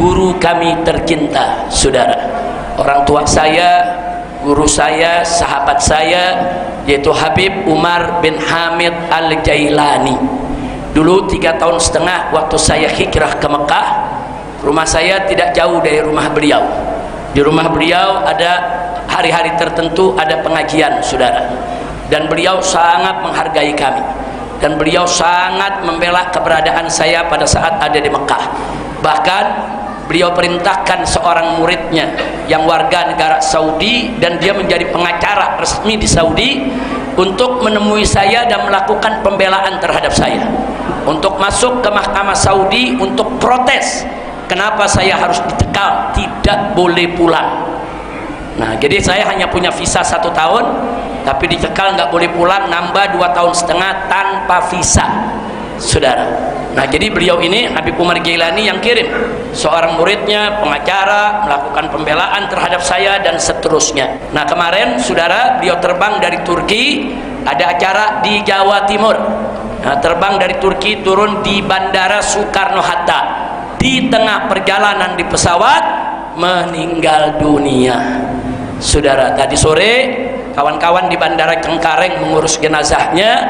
guru kami tercinta, saudara, orang tua saya, guru saya, sahabat saya, yaitu Habib Umar bin Hamid Al-Jailani. Dulu 3 tahun setengah waktu saya hijrah ke Mekah, rumah saya tidak jauh dari rumah beliau. Di rumah beliau ada hari-hari tertentu ada pengajian, saudara, dan beliau sangat menghargai kami, dan beliau sangat membela keberadaan saya pada saat ada di Mekah. Bahkan beliau perintahkan seorang muridnya yang warga negara Saudi dan dia menjadi pengacara resmi di Saudi untuk menemui saya dan melakukan pembelaan terhadap saya, untuk masuk ke mahkamah Saudi untuk protes kenapa saya harus dicekal, tidak boleh pulang. Nah, jadi saya hanya punya visa 1 tahun, tapi dicekal nggak boleh pulang, nambah 2 tahun setengah tanpa visa, saudara. Nah, jadi beliau ini, Habib Umar Jailani, yang kirim seorang muridnya, pengacara, melakukan pembelaan terhadap saya dan seterusnya. Nah, kemarin saudara, beliau terbang dari Turki, ada acara di Jawa Timur. Nah, terbang dari Turki, turun di Bandara Soekarno-Hatta. Di tengah perjalanan di pesawat meninggal dunia, saudara. Tadi sore kawan-kawan di Bandara Cengkareng mengurus jenazahnya.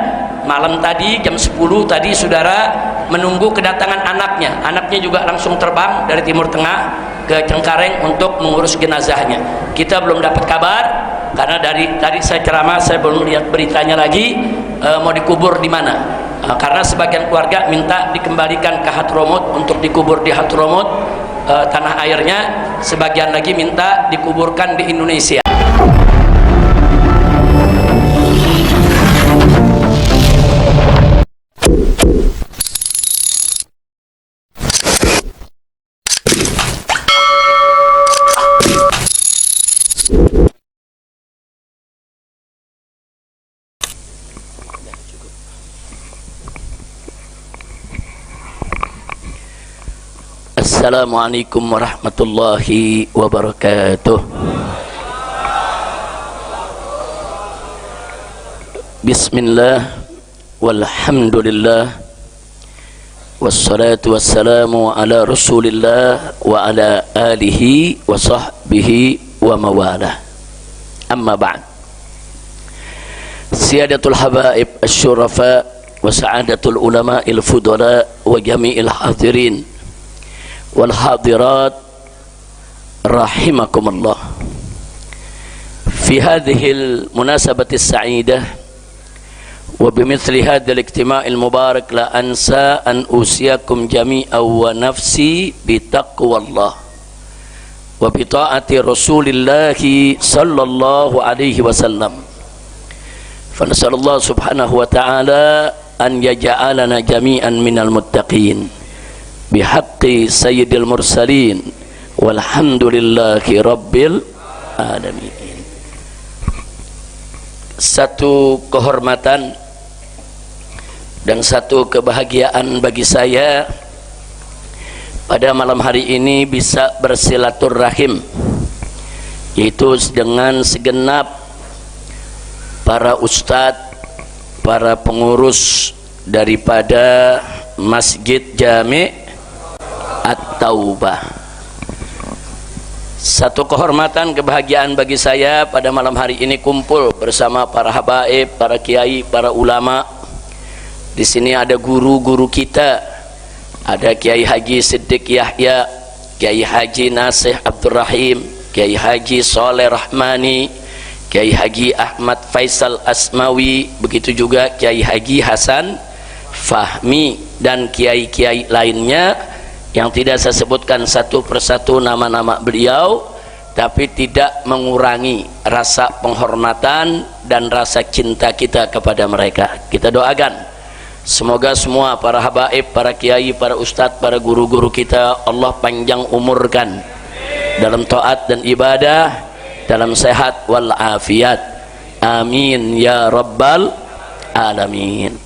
Malam tadi jam 10 tadi, saudara, menunggu kedatangan anaknya. Anaknya juga langsung terbang dari Timur Tengah ke Cengkareng untuk mengurus jenazahnya. Kita belum dapat kabar karena dari tadi saya ceramah, saya belum lihat beritanya lagi mau dikubur di mana. Karena sebagian keluarga minta dikembalikan ke Hadramut untuk dikubur di Hadramut, tanah airnya. Sebagian lagi minta dikuburkan di Indonesia. Assalamualaikum warahmatullahi wabarakatuh. Bismillah, walhamdulillah, wassalatu wassalamu ala rasulillah wa ala alihi wa sahbihi wa mawalah. Amma ba'd. Siyadatul habaib asyurafa wa sa'adatul ulama il-fudala wa jami'il hadirin wal hadirat rahimakumullah. Fi hadhil munasabati sa'idah wa bimithli hadzal ijtima'il mubarak la ansa an usiyakum jami'an wa nafsi bitaqwallah wa bi ta'ati Rasulillah sallallahu alaihi wasallam. Fa nasallallahu subhanahu wa ta'ala an yaj'alana jami'an minal muttaqin bihaqqi sayyidil mursalin walhamdulillahi rabbil alamin. Satu kehormatan dan satu kebahagiaan bagi saya pada malam hari ini bisa bersilaturahim, yaitu dengan segenap para ustadz, para pengurus daripada Masjid Jami' At-Taubah. Satu kehormatan, kebahagiaan bagi saya pada malam hari ini kumpul bersama para habaib, para kiai, para ulama. Di sini ada guru-guru kita, ada Kiai Haji Siddiq Yahya, Kiai Haji Nasih Abdul Rahim, Kiai Haji Soleh Rahmani, Kiai Haji Ahmad Faisal Asmawi, begitu juga Kiai Haji Hasan Fahmi dan kiai-kiai lainnya yang tidak saya sebutkan satu persatu nama-nama beliau, tapi tidak mengurangi rasa penghormatan dan rasa cinta kita kepada mereka. Kita doakan semoga semua para habaib, para kiai, para ustadz, para guru-guru kita Allah panjang umurkan dalam taat dan ibadah, dalam sehat wal afiat, amin ya rabbal alamin.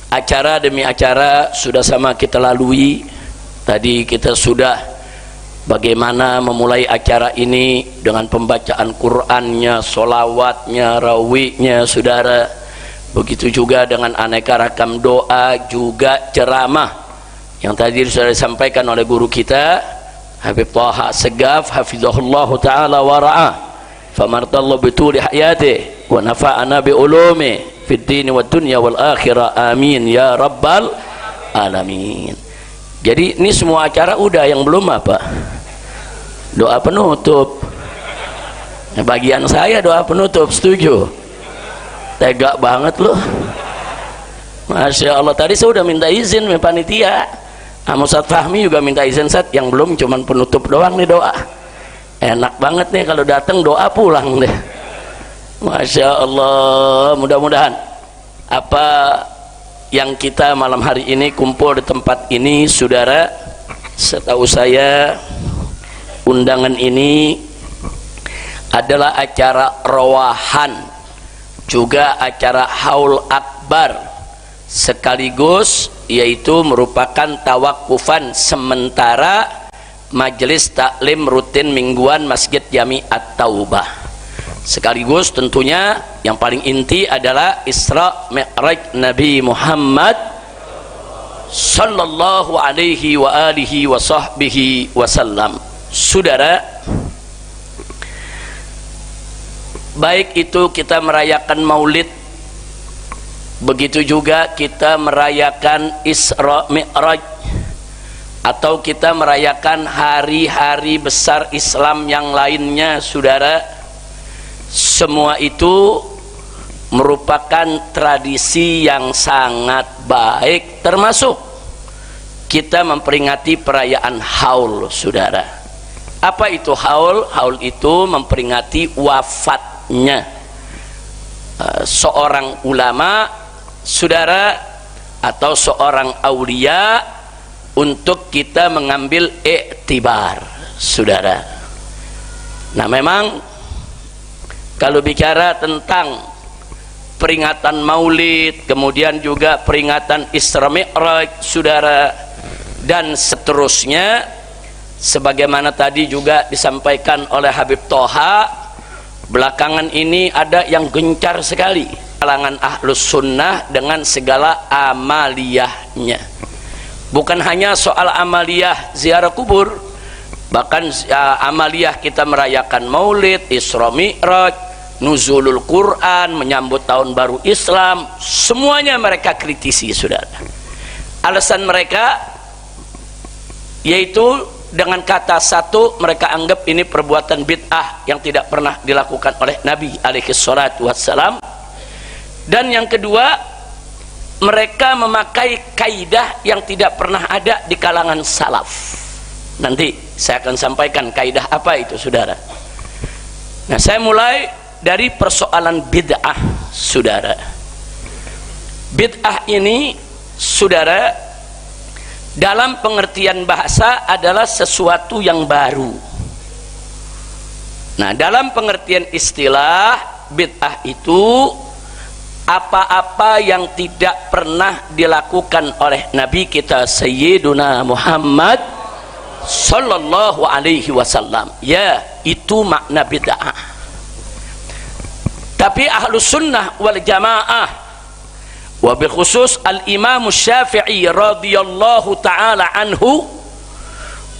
Acara demi acara sudah sama kita lalui. Tadi kita sudah bagaimana memulai acara ini dengan pembacaan Qur'annya, solawatnya, rawinya, saudara. Begitu juga dengan aneka ragam doa, juga ceramah yang tadi sudah disampaikan oleh guru kita Habib Taha Segaf hafizahullah ta'ala wa ra'ah, famartallahu bituli hayatih wa nafa'ana bi ulumi fid dini wad dunya wal akhirah, amin ya rabbal alamin. Jadi ini semua acara udah, yang belum apa? Doa penutup. Nah, bagian saya doa penutup, setuju? Tega banget loh. Masya Allah, tadi saya udah minta izin sama panitia. Ustadz Fahmi juga minta izin, Ustadz, yang belum cuman penutup doang nih doa. Enak banget nih kalau datang doa pulang deh. Masya Allah, mudah-mudahan apa yang kita malam hari ini kumpul di tempat ini, saudara, setahu saya undangan ini adalah acara rawahan, juga acara haul akbar, sekaligus yaitu merupakan tawakufan sementara majelis taklim rutin mingguan Masjid Jami At-Taubah. Sekaligus tentunya yang paling inti adalah Isra Mi'raj Nabi Muhammad sallallahu alaihi wa alihi wa sahbihi wasallam. Saudara, baik itu kita merayakan Maulid, begitu juga kita merayakan Isra Mi'raj, atau kita merayakan hari-hari besar Islam yang lainnya, saudara, semua itu merupakan tradisi yang sangat baik, termasuk kita memperingati perayaan haul, saudara. Apa itu haul? Haul itu memperingati wafatnya seorang ulama, saudara, atau seorang aulia, untuk kita mengambil iktibar, saudara. Nah, memang kalau bicara tentang peringatan Maulid, kemudian juga peringatan Isra Mi'raj, saudara, dan seterusnya, sebagaimana tadi juga disampaikan oleh Habib Toha, belakangan ini ada yang gencar sekali kalangan ahlus sunnah dengan segala amaliyahnya. Bukan hanya soal amaliyah ziarah kubur, bahkan amaliyah kita merayakan Maulid, Isra Mi'raj, nuzulul Quran, menyambut tahun baru Islam, semuanya mereka kritisi, saudara. Alasan mereka yaitu dengan kata satu, mereka anggap ini perbuatan bid'ah yang tidak pernah dilakukan oleh Nabi alaihi salatu wassalam. Dan yang kedua, mereka memakai kaidah yang tidak pernah ada di kalangan salaf. Nanti saya akan sampaikan kaidah apa itu, saudara. Nah, saya mulai dari persoalan bid'ah, saudara. Bid'ah ini, saudara, dalam pengertian bahasa adalah sesuatu yang baru. Nah, dalam pengertian istilah, bid'ah itu apa-apa yang tidak pernah dilakukan oleh Nabi kita Sayyiduna Muhammad sallallahu alaihi wasallam. Ya, itu makna bid'ah. Tapi ahlus sunnah wal jamaah, wabil khusus al-imam Syafi'i radhiyallahu ta'ala anhu,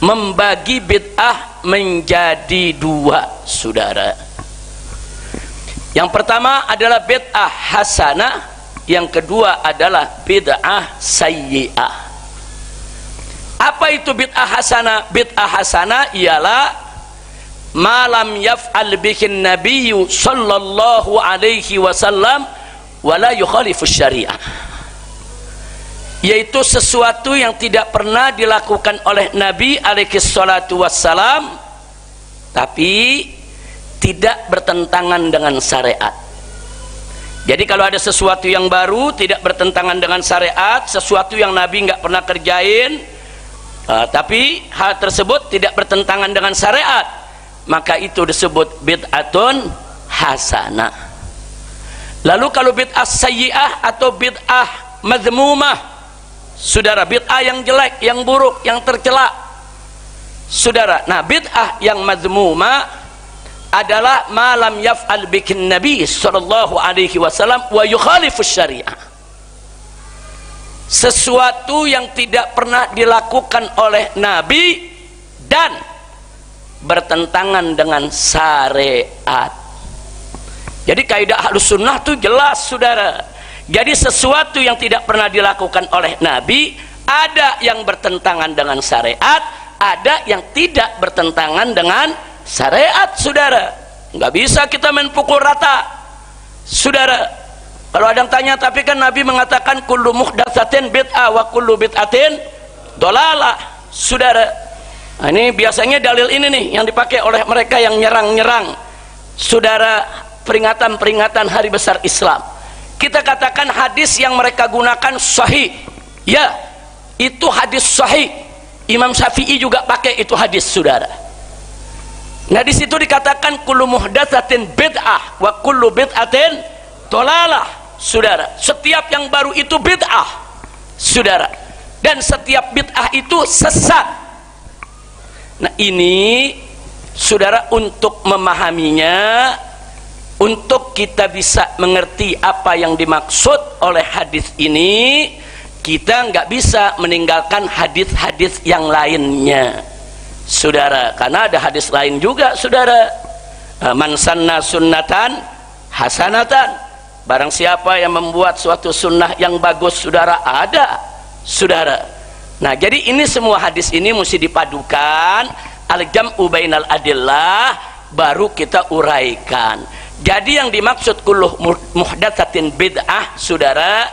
membagi bid'ah menjadi dua, saudara. Yang pertama adalah bid'ah hasanah, yang kedua adalah bid'ah sayyi'ah. Apa itu bid'ah hasanah? Bid'ah hasanah ialah malam yaf'al bihin nabiyyu sallallahu alaihi wasallam wala yukhalifu syariah, yaitu sesuatu yang tidak pernah dilakukan oleh Nabi alaihi salatu wassalam, tapi tidak bertentangan dengan syariat. Jadi kalau ada sesuatu yang baru tidak bertentangan dengan syariat, sesuatu yang Nabi nggak pernah kerjain, tapi hal tersebut tidak bertentangan dengan syariat, maka itu disebut bid'atun hasanah. Lalu kalau bid'ah sayyi'ah atau bid'ah madhmumah, saudara, bid'ah yang jelek, yang buruk, yang tercela, saudara. Nah, bid'ah yang madhmumah adalah malam yaf'al bikin Nabi sallallahu alaihi wasallam wa yukhalifu syariah, sesuatu yang tidak pernah dilakukan oleh Nabi dan bertentangan dengan syariat. Jadi kaidah Ahlus Sunnah itu jelas, saudara. Jadi sesuatu yang tidak pernah dilakukan oleh Nabi, ada yang bertentangan dengan syariat, ada yang tidak bertentangan dengan syariat, saudara. Nggak bisa kita main pukul rata, saudara. Kalau ada yang tanya, tapi kan Nabi mengatakan kullu muhdatsatin bid'ah wa kullu bid'atin dolalah, saudara. Nah, ini biasanya dalil ini nih yang dipakai oleh mereka yang nyerang-nyerang, saudara, peringatan-peringatan hari besar Islam. Kita katakan hadis yang mereka gunakan sahih, ya, itu hadis sahih. Imam Syafi'i juga pakai itu hadis, saudara. Nah, di situ dikatakan kullu muhdatsatin bid'ah wa kullu bid'atin dolalah, saudara. Setiap yang baru itu bid'ah, saudara, dan setiap bid'ah itu sesat. Nah, ini, saudara, untuk memahaminya, untuk kita bisa mengerti apa yang dimaksud oleh hadis ini, kita nggak bisa meninggalkan hadis-hadis yang lainnya, saudara, karena ada hadis lain juga, saudara. Man sanna sunnatan hasanatan, barang siapa yang membuat suatu sunnah yang bagus, saudara, ada, saudara. Nah, jadi ini semua hadis ini mesti dipadukan, al-jam'u bainal adillah, baru kita uraikan. Jadi yang dimaksud kullu muhdatsatin bid'ah, saudara,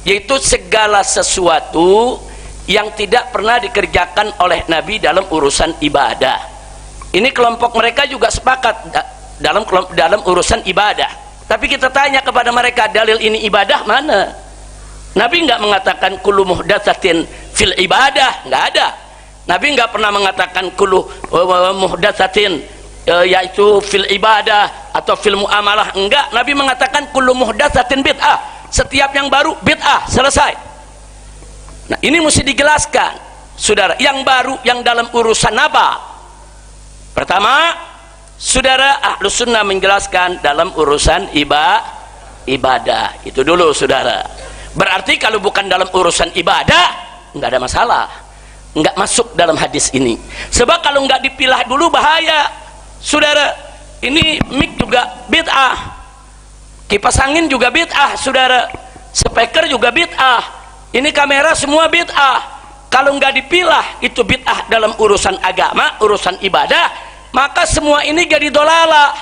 yaitu segala sesuatu yang tidak pernah dikerjakan oleh Nabi dalam urusan ibadah. Ini kelompok mereka juga sepakat dalam urusan ibadah. Tapi kita tanya kepada mereka, dalil ini ibadah mana? Nabi nggak mengatakan kullu muhdatsatin fil ibadah, nggak ada. Nabi nggak pernah mengatakan kullu muhdatsatin yaitu fil ibadah atau fil muamalah, enggak. Nabi mengatakan kullu muhdatsatin bid'ah, setiap yang baru bid'ah, selesai. Nah, ini mesti dijelaskan, saudara. Yang baru yang dalam urusan apa? Pertama, saudara, Ahlus Sunnah menjelaskan dalam urusan ibadah. Itu dulu, saudara. Berarti kalau bukan dalam urusan ibadah, enggak ada masalah, enggak masuk dalam hadis ini. Sebab kalau enggak dipilah dulu bahaya, saudara. Ini mic juga bid'ah, kipas angin juga bid'ah, saudara, speaker juga bid'ah, ini kamera semua bid'ah. Kalau nggak dipilah itu bid'ah dalam urusan agama, urusan ibadah, maka semua ini jadi dolalah.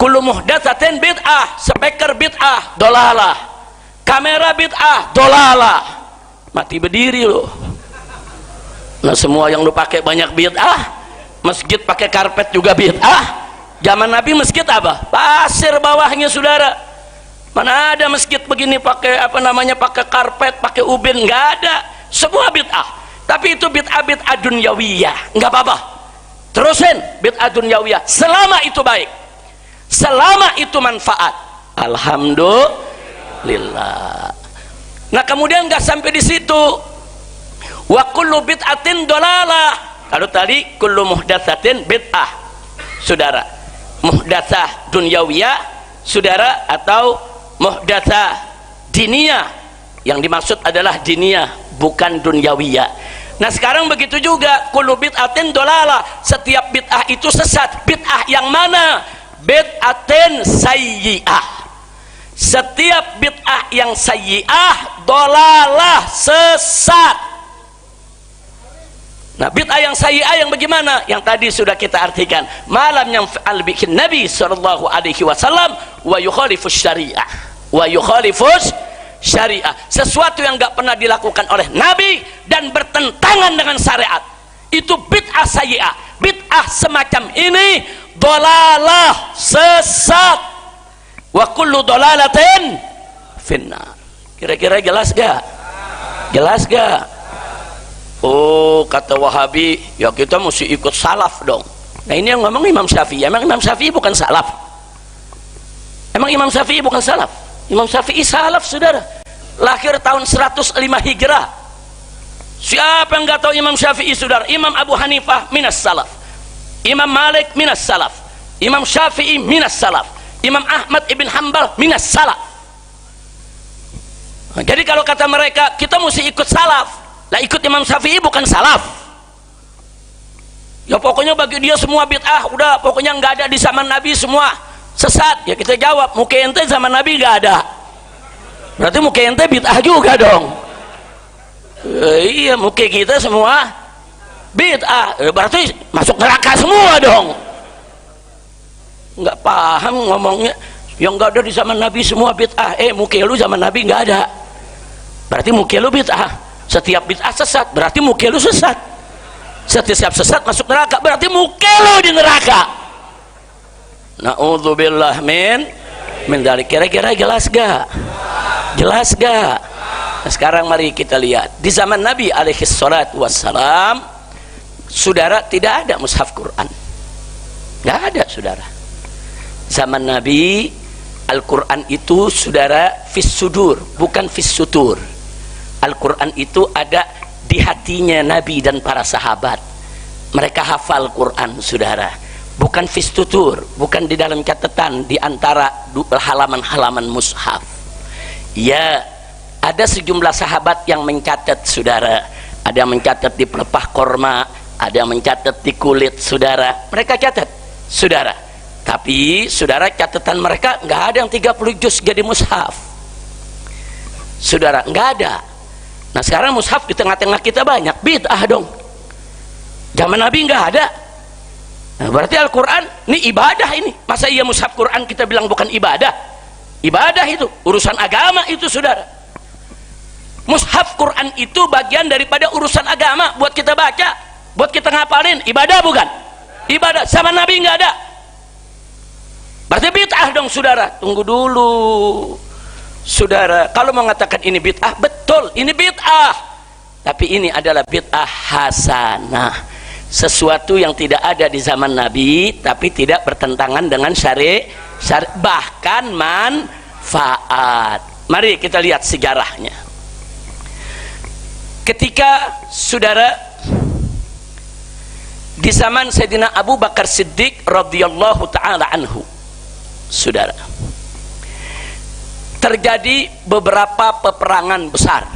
Kullu muhdatsatin bid'ah, speaker bid'ah, dolalah, kamera bid'ah, dolalah. Mati berdiri loh. Nah, semua yang lu pakai banyak bid'ah, masjid pakai karpet juga bid'ah. Zaman Nabi masjid apa? Pasir bawahnya, saudara. Mana ada masjid begini pakai pakai karpet, pakai ubin? Nggak ada. Semua bid'ah. Tapi itu bid'ah dunyawiyah, nggak apa-apa. Terusin bid'ah dunyawiyah selama itu baik, selama itu manfaat, alhamdulillah. Nah, kemudian nggak sampai di situ. Wa kullu bid'atin dolalah. Kalau tadi kullu muhdatsatin bid'ah, saudara, muhdatsah dunyawiyah, saudara, atau muhdatsah diniyah. Yang dimaksud adalah diniyah, bukan dunyawiyah. Nah, sekarang begitu juga kullu bid'atin dolalah, setiap bid'ah itu sesat. Bid'ah yang mana? Bid'atin sayyi'ah. Setiap bid'ah yang sayyi'ah dolalah, sesat. Nah, bid'ah yang sayyi'ah yang bagaimana? Yang tadi sudah kita artikan, malam yang fa'al bikin Nabi sallallahu alaihi wasallam wa yukhalifus syariah, wa yukhalifus syariah, sesuatu yang enggak pernah dilakukan oleh Nabi dan bertentangan dengan syariat, itu bid'ah sayyi'ah. Bid'ah semacam ini dolalah, sesat. Wa kullu dolalatin finnar. Kira-kira jelas gak? Jelas gak? Oh, kata Wahabi, ya kita mesti ikut salaf dong. Nah, ini yang ngomong Imam Syafi'i. Emang Imam Syafi'i bukan salaf? Emang Imam Syafi'i bukan salaf? Imam Syafi'i salaf, saudara. Lahir tahun 105 Hijrah. Siapa yang nggak tahu Imam Syafi'i, saudara? Imam Abu Hanifah minas salaf, Imam Malik minas salaf, Imam Syafi'i minas salaf, Imam Ahmad ibn Hanbal minas salaf. Nah, jadi kalau kata mereka kita mesti ikut salaf, lah ikut Imam Syafi'i bukan salaf. Ya pokoknya bagi dia semua bid'ah, udah pokoknya nggak ada di zaman Nabi semua sesat. Ya kita jawab, muka ente zaman Nabi nggak ada, berarti muka ente bid'ah juga dong. Iya, muka kita semua bid'ah, berarti masuk neraka semua dong. Nggak paham ngomongnya, yang nggak ada di zaman Nabi semua bid'ah. Muka lu zaman Nabi nggak ada, berarti muka lu bid'ah. Setiap bid'ah sesat, berarti muka lu sesat. Setiap sesat masuk neraka, berarti muka lu di neraka. Na'udzubillah min dzalik. Kira-kira jelas gak? Jelas gak? Nah, sekarang mari kita lihat di zaman Nabi alaihi salatu wassalam, saudara, tidak ada mushaf Quran, nggak ada, saudara. Zaman Nabi Al-Quran itu, saudara, fis sudur, bukan fis sutur. Al-Quran itu ada di hatinya Nabi dan para sahabat. Mereka hafal Quran, saudara, bukan fis tutur, bukan di dalam catatan di antara halaman-halaman mushaf. Ya, ada sejumlah sahabat yang mencatat, saudara. Ada yang mencatat di pelepah korma, ada yang mencatat di kulit, saudara. Mereka catat, saudara. Tapi saudara, catatan mereka nggak ada yang 30 juz jadi mushaf, saudara, nggak ada. Nah sekarang mushaf di tengah-tengah kita banyak, bid'ah dong. Zaman Nabi nggak ada. Nah, berarti Al-Quran ini ibadah ini. Masa iya mushaf Quran kita bilang bukan ibadah? Ibadah itu urusan agama itu, saudara. Mushaf Quran itu bagian daripada urusan agama, buat kita baca, buat kita ngapalin. Ibadah bukan? Ibadah. Zaman Nabi nggak ada, berarti bid'ah dong, saudara. Tunggu dulu, saudara. Kalau mengatakan ini bid'ah, betul, ini bid'ah, tapi ini adalah bid'ah hasanah, sesuatu yang tidak ada di zaman Nabi tapi tidak bertentangan dengan syari', bahkan manfaat. Mari kita lihat sejarahnya. Ketika, saudara, di zaman Sayyidina Abu Bakar Siddiq radhiyallahu ta'ala anhu, saudara, terjadi beberapa peperangan besar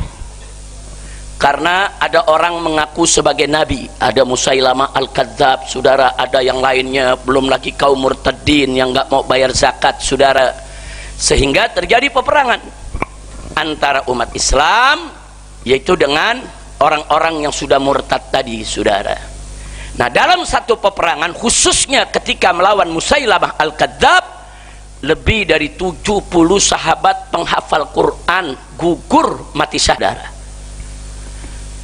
karena ada orang mengaku sebagai nabi. Ada Musailamah al-Kadzab, saudara, ada yang lainnya, belum lagi kaum murtadin yang nggak mau bayar zakat, saudara. Sehingga terjadi peperangan antara umat Islam, yaitu dengan orang-orang yang sudah murtad tadi, saudara. Nah, dalam satu peperangan, khususnya ketika melawan Musailamah al-Kadzab, lebih dari 70 sahabat penghafal Quran gugur mati syahada.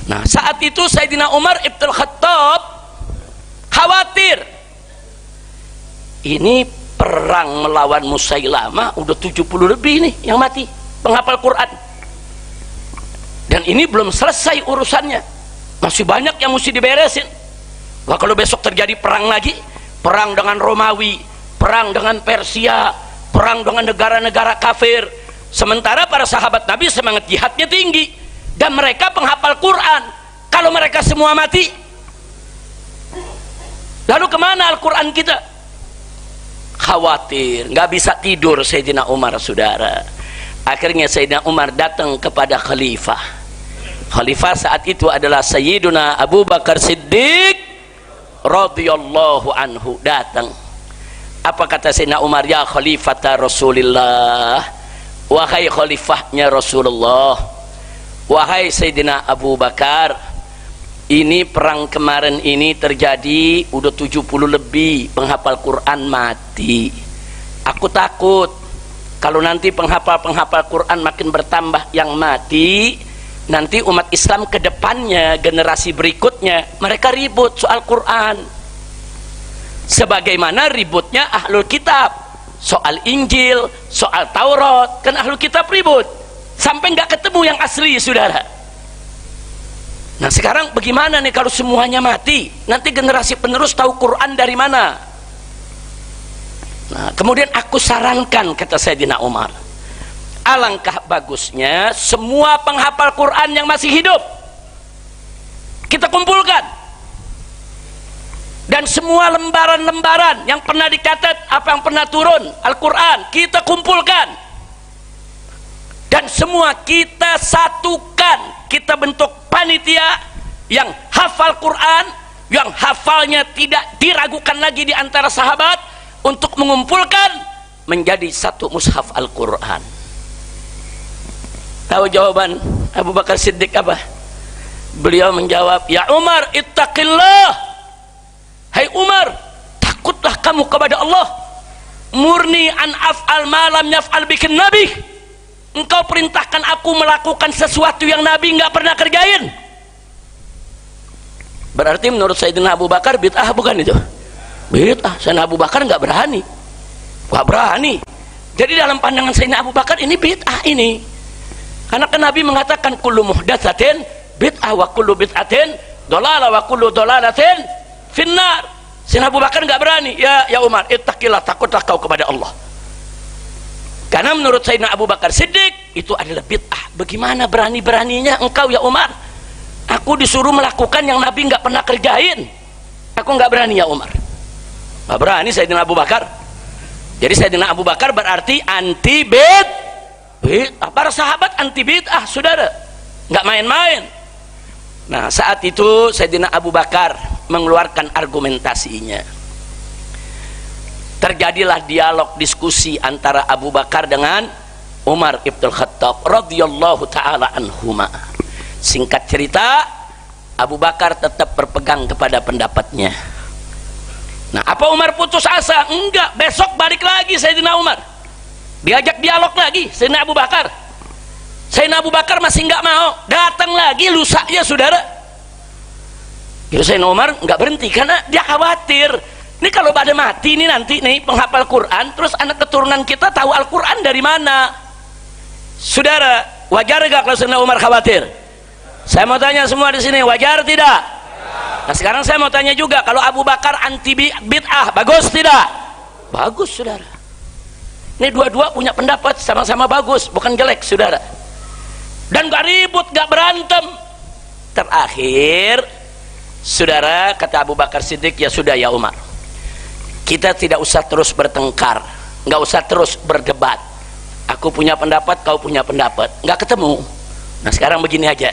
Nah, saat itu Sayyidina Umar Ibn Khattab khawatir, ini perang melawan Musailamah udah 70 lebih nih yang mati penghafal Quran, dan ini belum selesai urusannya, masih banyak yang mesti diberesin. Wah, kalau besok terjadi perang lagi, perang dengan Romawi, perang dengan Persia, perang dengan negara-negara kafir, sementara para sahabat Nabi semangat jihadnya tinggi dan mereka penghafal Quran. Kalau mereka semua mati, lalu kemana Al-Quran kita? Khawatir, nggak bisa tidur Sayyidina Umar, saudara. Akhirnya Sayyidina Umar datang kepada khalifah. Khalifah saat itu adalah Sayyiduna Abu Bakar Siddiq radhiyallahu anhu. Datang, apa kata Sayyidina Umar? Ya khalifata Rasulillah, wahai khalifahnya Rasulullah, wahai Sayyidina Abu Bakar, ini perang kemarin ini terjadi udah 70 lebih penghafal Quran mati. Aku takut kalau nanti penghafal Quran makin bertambah yang mati, nanti umat Islam ke depannya, generasi berikutnya, mereka ribut soal Quran sebagaimana ributnya ahlul kitab soal Injil, soal Taurat. Kan ahlul kitab ribut sampai nggak ketemu yang asli, saudara. Nah sekarang bagaimana nih kalau semuanya mati? Nanti generasi penerus tahu Quran dari mana? Nah kemudian aku sarankan, kata Sayyidina Umar, alangkah bagusnya semua penghafal Quran yang masih hidup kita kumpulkan, dan semua lembaran-lembaran yang pernah dicatat, apa yang pernah turun Al-Quran kita kumpulkan, dan semua kita satukan, kita bentuk panitia yang hafal Quran, yang hafalnya tidak diragukan lagi di antara sahabat untuk mengumpulkan menjadi satu mushaf Al-Quran. Tahu jawaban Abu Bakar Siddiq apa? Beliau menjawab, ya Umar ittaqillah, hai Umar, takutlah kamu kepada Allah. Murni an af'al ma lam yaf'al bikin Nabi, engkau perintahkan aku melakukan sesuatu yang Nabi nggak pernah kerjain. Berarti menurut Sayyidina Abu Bakar bid'ah bukan itu? Bid'ah. Sayyidina Abu Bakar nggak berani. Jadi dalam pandangan Sayyidina Abu Bakar ini bid'ah ini. Karena kan Nabi mengatakan kullu muhdatsatin bid'ah wa kullu bid'atin dhalalah wa kullu dhalalatin finnar. Sayyidina Abu Bakar nggak berani. Ya Umar, ittaqillah, takutlah kau kepada Allah. Karena menurut Sayyidina Abu Bakar Siddiq itu adalah bid'ah. Bagaimana berani-beraninya engkau ya Umar? Aku disuruh melakukan yang Nabi nggak pernah kerjain. Aku nggak berani ya Umar. Nggak berani Sayyidina Abu Bakar. Jadi Sayyidina Abu Bakar berarti anti bid'ah. Para sahabat anti bid'ah, saudara, nggak main-main. Nah, saat itu Sayyidina Abu Bakar mengeluarkan argumentasinya. Terjadilah dialog diskusi antara Abu Bakar dengan Umar ibn Khattab radhiyallahu taala anhuma. Singkat cerita, Abu Bakar tetap berpegang kepada pendapatnya. Nah, apa Umar putus asa? Enggak, besok balik lagi Sayyidina Umar. Diajak dialog lagi Sayyidina Abu Bakar. Sayyidina Abu Bakar masih enggak mau. Datang lagi lusanya, saudara. Jadi Sayyidina Umar enggak berhenti karena dia khawatir. Ini kalau pada mati ini nanti nih penghafal Quran, terus anak keturunan kita tahu Al-Quran dari mana? Saudara, wajar enggak kalau Sayyidina Umar khawatir? Saya mau tanya semua di sini, wajar tidak? Nah, sekarang saya mau tanya juga, kalau Abu Bakar anti bid'ah, bagus tidak? Bagus, saudara. Ini dua-dua punya pendapat sama-sama bagus, bukan jelek, saudara. Dan gak ribut, gak berantem. Terakhir, saudara, kata Abu Bakar Siddiq, ya sudah ya Umar, kita tidak usah terus bertengkar, nggak usah terus berdebat. Aku punya pendapat, kau punya pendapat, nggak ketemu. Nah, sekarang begini aja,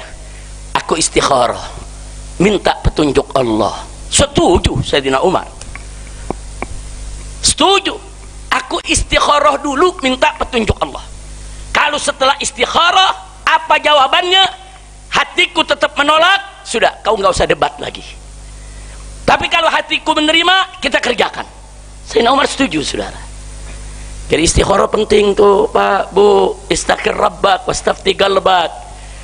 aku istikharah, minta petunjuk Allah. Setuju Sayyidina Umar, setuju. Aku istikharah dulu, minta petunjuk Allah. Kalau setelah istikharah apa jawabannya, hatiku tetap menolak, sudah, kau nggak usah debat lagi. Tapi kalau hatiku menerima, kita kerjakan. Sayyidina Umar setuju, saudara. Jadi istikharah penting tuh Pak, Bu. Istaghfir rabbak wastafti qalbak.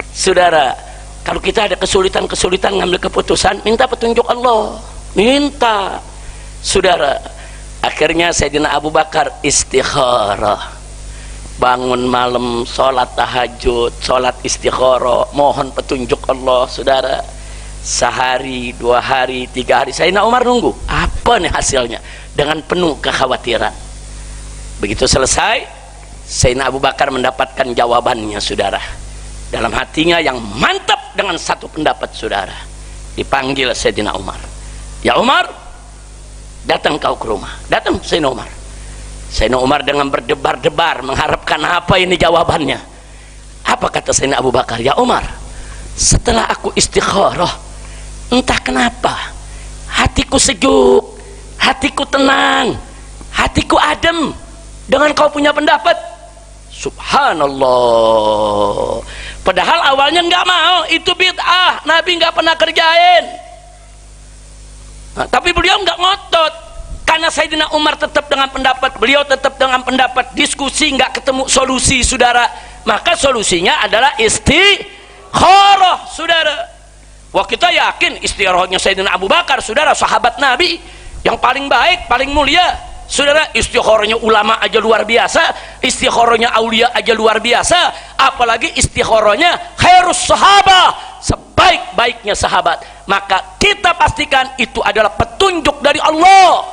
Saudara, kalau kita ada kesulitan ngambil keputusan, minta petunjuk Allah, minta, saudara. Akhirnya Sayyidina Abu Bakar istikharah, bangun malam, sholat tahajud, sholat istikharah, mohon petunjuk Allah, saudara. Sehari, 2 hari, 3 hari, Sayyidina Umar nunggu apa nih hasilnya dengan penuh kekhawatiran. Begitu selesai, Sayyidina Abu Bakar mendapatkan jawabannya, saudara. Dalam hatinya yang mantap dengan satu pendapat, saudara. Dipanggil Sayyidina Umar, ya Umar, datang kau ke rumah. Datang Sayyidina Umar. Sayyidina Umar dengan berdebar-debar mengharapkan apa ini jawabannya. Apa kata Sayyidina Abu Bakar? Ya Umar, setelah aku istikharah, entah kenapa hatiku sejuk, hatiku tenang, hatiku adem dengan kau punya pendapat. Subhanallah. Padahal awalnya nggak mau, itu bid'ah, Nabi nggak pernah kerjain. Nah, tapi beliau nggak ngotot, karena Sayyidina Umar tetap dengan pendapat, beliau tetap dengan pendapat, diskusi nggak ketemu solusi, saudara. Maka solusinya adalah istikharah, saudara. Wah, kita yakin istikharahnya Sayyidina Abu Bakar, saudara, sahabat Nabi yang paling baik, paling mulia. Saudara, istikharahnya ulama aja luar biasa, istikharahnya aulia aja luar biasa, apalagi istikharahnya khairus sahabah, sebaik-baiknya sahabat. Maka kita pastikan itu adalah petunjuk dari Allah,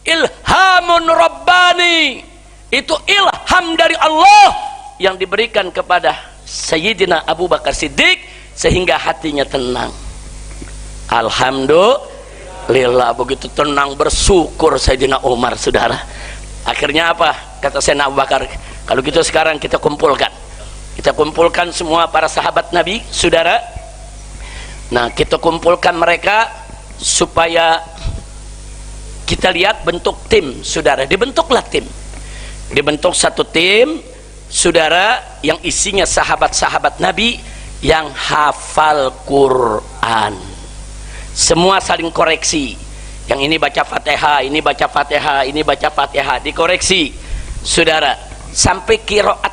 ilhamun rabbani. Itu ilham dari Allah yang diberikan kepada Sayyidina Abu Bakar Siddiq sehingga hatinya tenang. Alhamdulillah, begitu tenang, bersyukur Sayyidina Umar, saudara. Akhirnya apa kata Sayyidina Abu Bakar? Kalau gitu sekarang kita kumpulkan semua para sahabat Nabi, saudara. Nah, kita kumpulkan mereka supaya kita lihat bentuk tim, saudara. Dibentuklah tim, dibentuk satu tim, saudara, yang isinya sahabat-sahabat Nabi yang hafal Quran. Semua saling koreksi, yang ini baca Fatihah, ini baca Fatihah, ini baca Fatihah, dikoreksi, saudara, sampai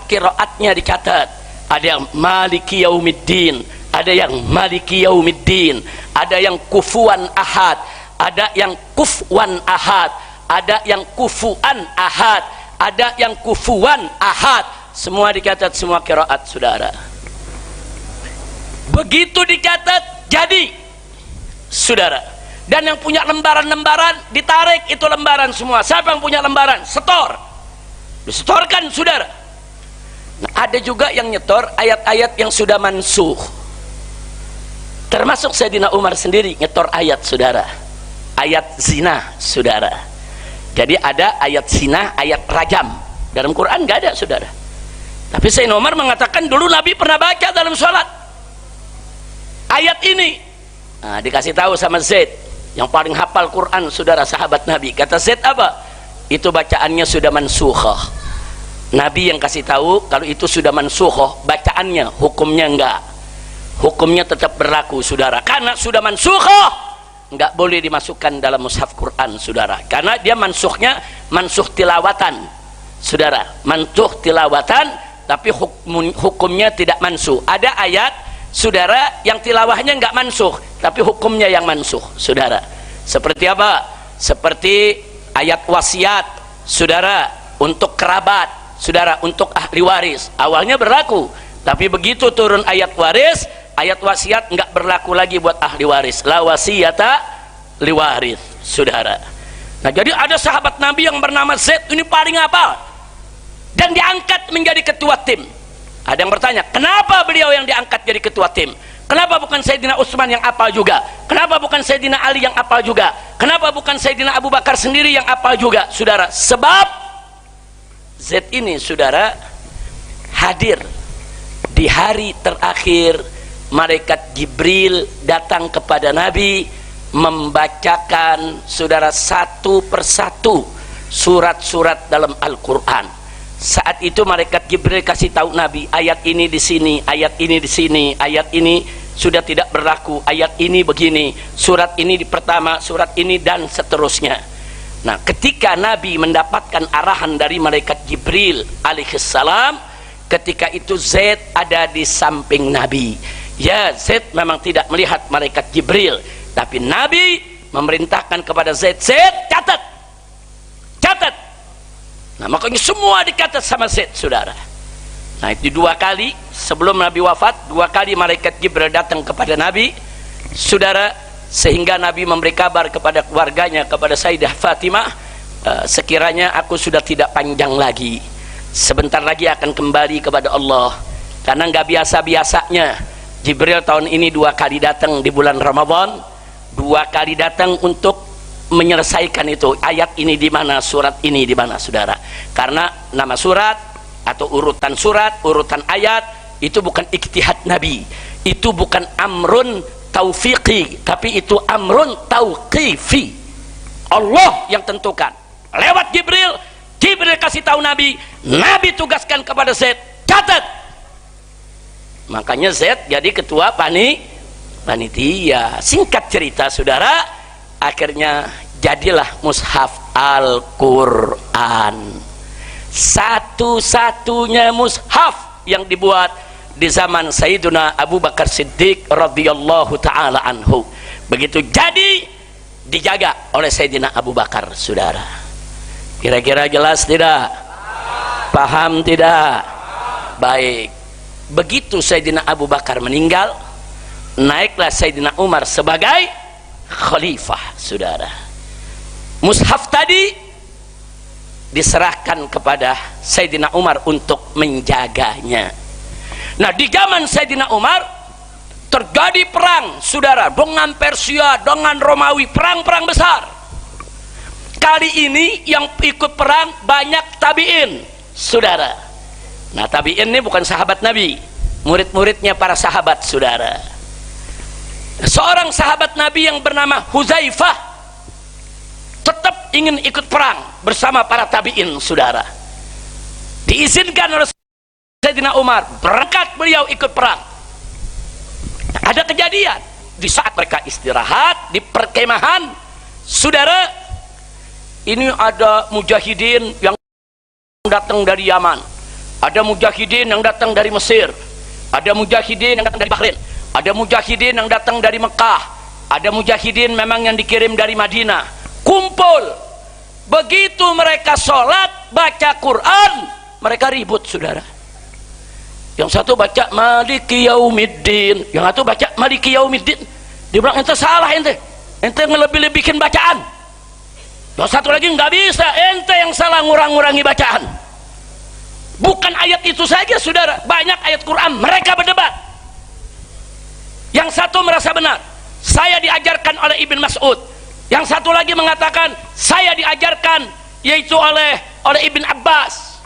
kiroatnya dicatat. Ada yang Maliki Yaumiddin, ada yang Maliki Yaumiddin, ada yang kufuan ahad, ada yang kufwan ahad, ada yang kufuan ahad, ada yang kufuan ahad. Semua dicatat, semua qiraat, saudara. Begitu dicatat jadi, saudara. Dan yang punya lembaran-lembaran ditarik itu lembaran semua. Siapa yang punya lembaran? Setor. Disetorkan, saudara. Nah, ada juga yang nyetor ayat-ayat yang sudah mansuh. Termasuk Sayyidina Umar sendiri nyetor ayat, saudara. Ayat zina, saudara. Jadi ada ayat zina, ayat rajam. Dalam Quran nggak ada, saudara. Tapi Sayyidina Umar mengatakan dulu Nabi pernah baca dalam sholat ayat ini. Nah, dikasih tahu sama Zaid yang paling hafal Quran, saudara, sahabat Nabi. Kata Zaid apa? Itu bacaannya sudah mansukhah. Nabi yang kasih tahu kalau itu sudah mansukhah, bacaannya, hukumnya enggak. Hukumnya tetap berlaku, saudara. Karena sudah mansukhah, enggak boleh dimasukkan dalam mushaf Quran, saudara. Karena dia mansukhnya mansuh tilawatan, saudara. Mansuh tilawatan, tapi hukumnya tidak mansuh. Ada ayat, saudara, yang tilawahnya enggak mansuh, tapi hukumnya yang mansuh, saudara. Seperti apa? Seperti ayat wasiat, saudara, untuk kerabat, saudara, untuk ahli waris. Awalnya berlaku, tapi begitu turun ayat waris, ayat wasiat enggak berlaku lagi buat ahli waris. La wasiyata liwaris, saudara. Nah, jadi ada sahabat Nabi yang bernama Zaid, ini paling hafal dan diangkat menjadi ketua tim. Ada yang bertanya, kenapa beliau yang diangkat jadi ketua tim? Kenapa bukan Sayyidina Utsman yang apal juga? Kenapa bukan Sayyidina Ali yang apal juga? Kenapa bukan Sayyidina Abu Bakar sendiri yang apal juga, saudara? Sebab Zaid ini, saudara, hadir di hari terakhir malaikat Jibril datang kepada Nabi membacakan, saudara, satu persatu surat-surat dalam Al-Quran. Saat itu malaikat Jibril kasih tahu Nabi, ayat ini di sini, ayat ini di sini, ayat ini sudah tidak berlaku, ayat ini begini, surat ini di pertama, surat ini, dan seterusnya. Nah, ketika Nabi mendapatkan arahan dari malaikat Jibril alaihissalam, ketika itu Zaid ada di samping Nabi. Ya, Zaid memang tidak melihat malaikat Jibril, tapi Nabi memerintahkan kepada Zaid, Zaid, catat, catat. Nah, makanya semua dicatat sama Zaid, saudara. Nah, itu 2 kali sebelum Nabi wafat, 2 kali malaikat Jibril datang kepada Nabi, saudara, sehingga Nabi memberi kabar kepada keluarganya, kepada Sayyidah Fatimah, sekiranya aku sudah tidak panjang lagi, sebentar lagi akan kembali kepada Allah. Karena nggak biasa-biasanya Jibril tahun ini 2 kali datang di bulan Ramadan, 2 kali datang untuk menyelesaikan itu, ayat ini di mana, surat ini di mana, saudara. Karena nama surat atau urutan surat, urutan ayat itu bukan ijtihad Nabi, itu bukan amrun taufiqi, tapi itu amrun tauqifi. Allah yang tentukan lewat Jibril. Jibril kasih tahu Nabi, Nabi tugaskan kepada Zaid, catat. Makanya Zaid jadi ketua panitia. Singkat cerita, saudara, akhirnya jadilah mushaf Al-Quran, satu-satunya mushaf yang dibuat di zaman Sayyiduna Abu Bakar Siddiq radhiyallahu ta'ala anhu. Begitu jadi, dijaga oleh Sayyidina Abu Bakar, saudara. Kira-kira jelas tidak? Paham tidak? Baik. Begitu Sayyidina Abu Bakar meninggal, naiklah Sayyidina Umar sebagai khalifah, saudara. Mushaf tadi diserahkan kepada Sayyidina Umar untuk menjaganya. Nah, di zaman Sayyidina Umar terjadi perang, saudara, dengan Persia, dengan Romawi, perang-perang besar. Kali ini yang ikut perang banyak tabi'in, saudara. Nah, tabi'in ini bukan sahabat Nabi, murid-muridnya para sahabat, saudara. Seorang sahabat Nabi yang bernama Huzaifah tetap ingin ikut perang bersama para tabi'in, saudara. Diizinkan oleh Sayyidina Umar, berangkat beliau ikut perang. Ada kejadian di saat mereka istirahat di perkemahan, saudara, ini ada mujahidin yang datang dari Yaman, ada mujahidin yang datang dari Mesir, ada mujahidin yang datang dari Bahrain, ada mujahidin yang datang dari Mekah, ada mujahidin memang yang dikirim dari Madinah. Kumpul. Begitu mereka sholat, baca Quran, mereka ribut, saudara. Yang satu baca Maliki Yaumiddin, yang satu baca Maliki Yaumiddin. Dia bilang, ente salah, ente ngelebih-lebihin bacaan. Yang satu lagi, nggak bisa, ente yang salah ngurang-ngurangi bacaan. Bukan ayat itu saja, saudara, banyak ayat Quran mereka berdebat. Yang satu merasa benar, saya diajarkan oleh Ibn Mas'ud. Yang satu lagi mengatakan, saya diajarkan yaitu oleh Ibn Abbas.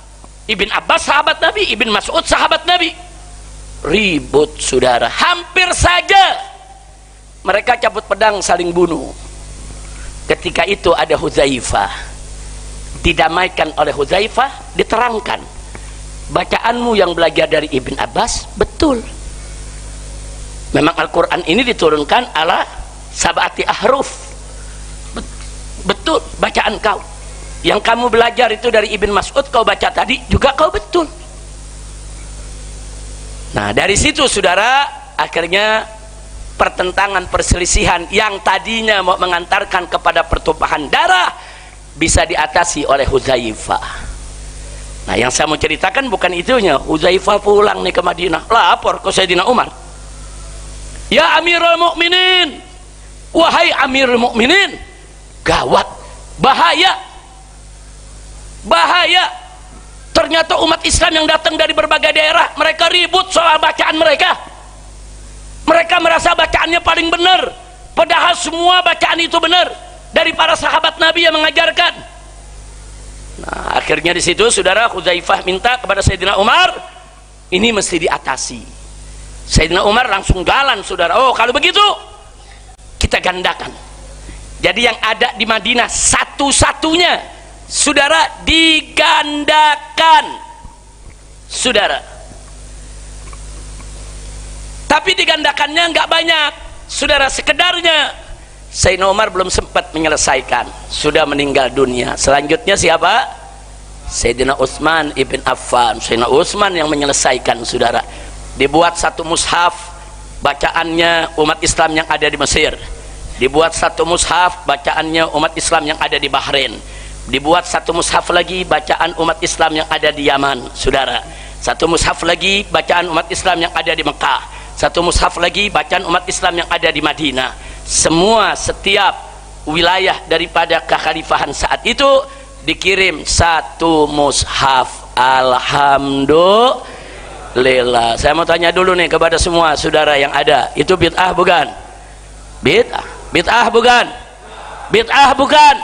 Ibn Abbas sahabat Nabi, Ibn Mas'ud sahabat Nabi. Ribut, saudara. Hampir saja mereka cabut pedang saling bunuh. Ketika itu ada Huzaifah, didamaikan oleh Huzaifah, diterangkan, bacaanmu yang belajar dari Ibn Abbas betul. Memang Al-Quran ini diturunkan ala sab'ati ahruf. Betul bacaan kau. Yang kamu belajar itu dari Ibn Mas'ud, kau baca tadi juga kau betul. Nah, dari situ, saudara, akhirnya pertentangan, perselisihan yang tadinya mau mengantarkan kepada pertumpahan darah bisa diatasi oleh Huzaifah. Nah, yang saya mau ceritakan bukan itunya. Huzaifah pulang nih ke Madinah, lapor ke Sayyidina Umar. Ya Amirul Mukminin, wahai Amirul Mukminin, gawat, bahaya, bahaya. Ternyata umat Islam yang datang dari berbagai daerah, mereka ribut soal bacaan mereka. Mereka merasa bacaannya paling benar, padahal semua bacaan itu benar dari para sahabat Nabi yang mengajarkan. Nah, akhirnya di situ, saudara, Huzaifah minta kepada Sayyidina Umar, ini mesti diatasi. Sayyidina Umar langsung jalan, saudara. Oh, kalau begitu kita gandakan. Jadi yang ada di Madinah satu-satunya, saudara, digandakan, saudara. Tapi digandakannya nggak banyak, saudara, sekedarnya. Sayyidina Umar belum sempat menyelesaikan, sudah meninggal dunia. Selanjutnya siapa? Sayyidina Utsman ibn Affan. Sayyidina Utsman yang menyelesaikan, saudara. Dibuat satu mushaf bacaannya umat Islam yang ada di Mesir. Dibuat satu mushaf bacaannya umat Islam yang ada di Bahrain. Dibuat satu mushaf lagi bacaan umat Islam yang ada di Yaman, saudara. Satu mushaf lagi bacaan umat Islam yang ada di Mekah. Satu mushaf lagi bacaan umat Islam yang ada di Madinah. Semua, setiap wilayah daripada kekhalifahan saat itu dikirim satu mushaf. Alhamdulillah. Saya mau tanya dulu nih kepada semua saudara yang ada, itu bid'ah bukan? Bid'ah bukan? Bid'ah bukan?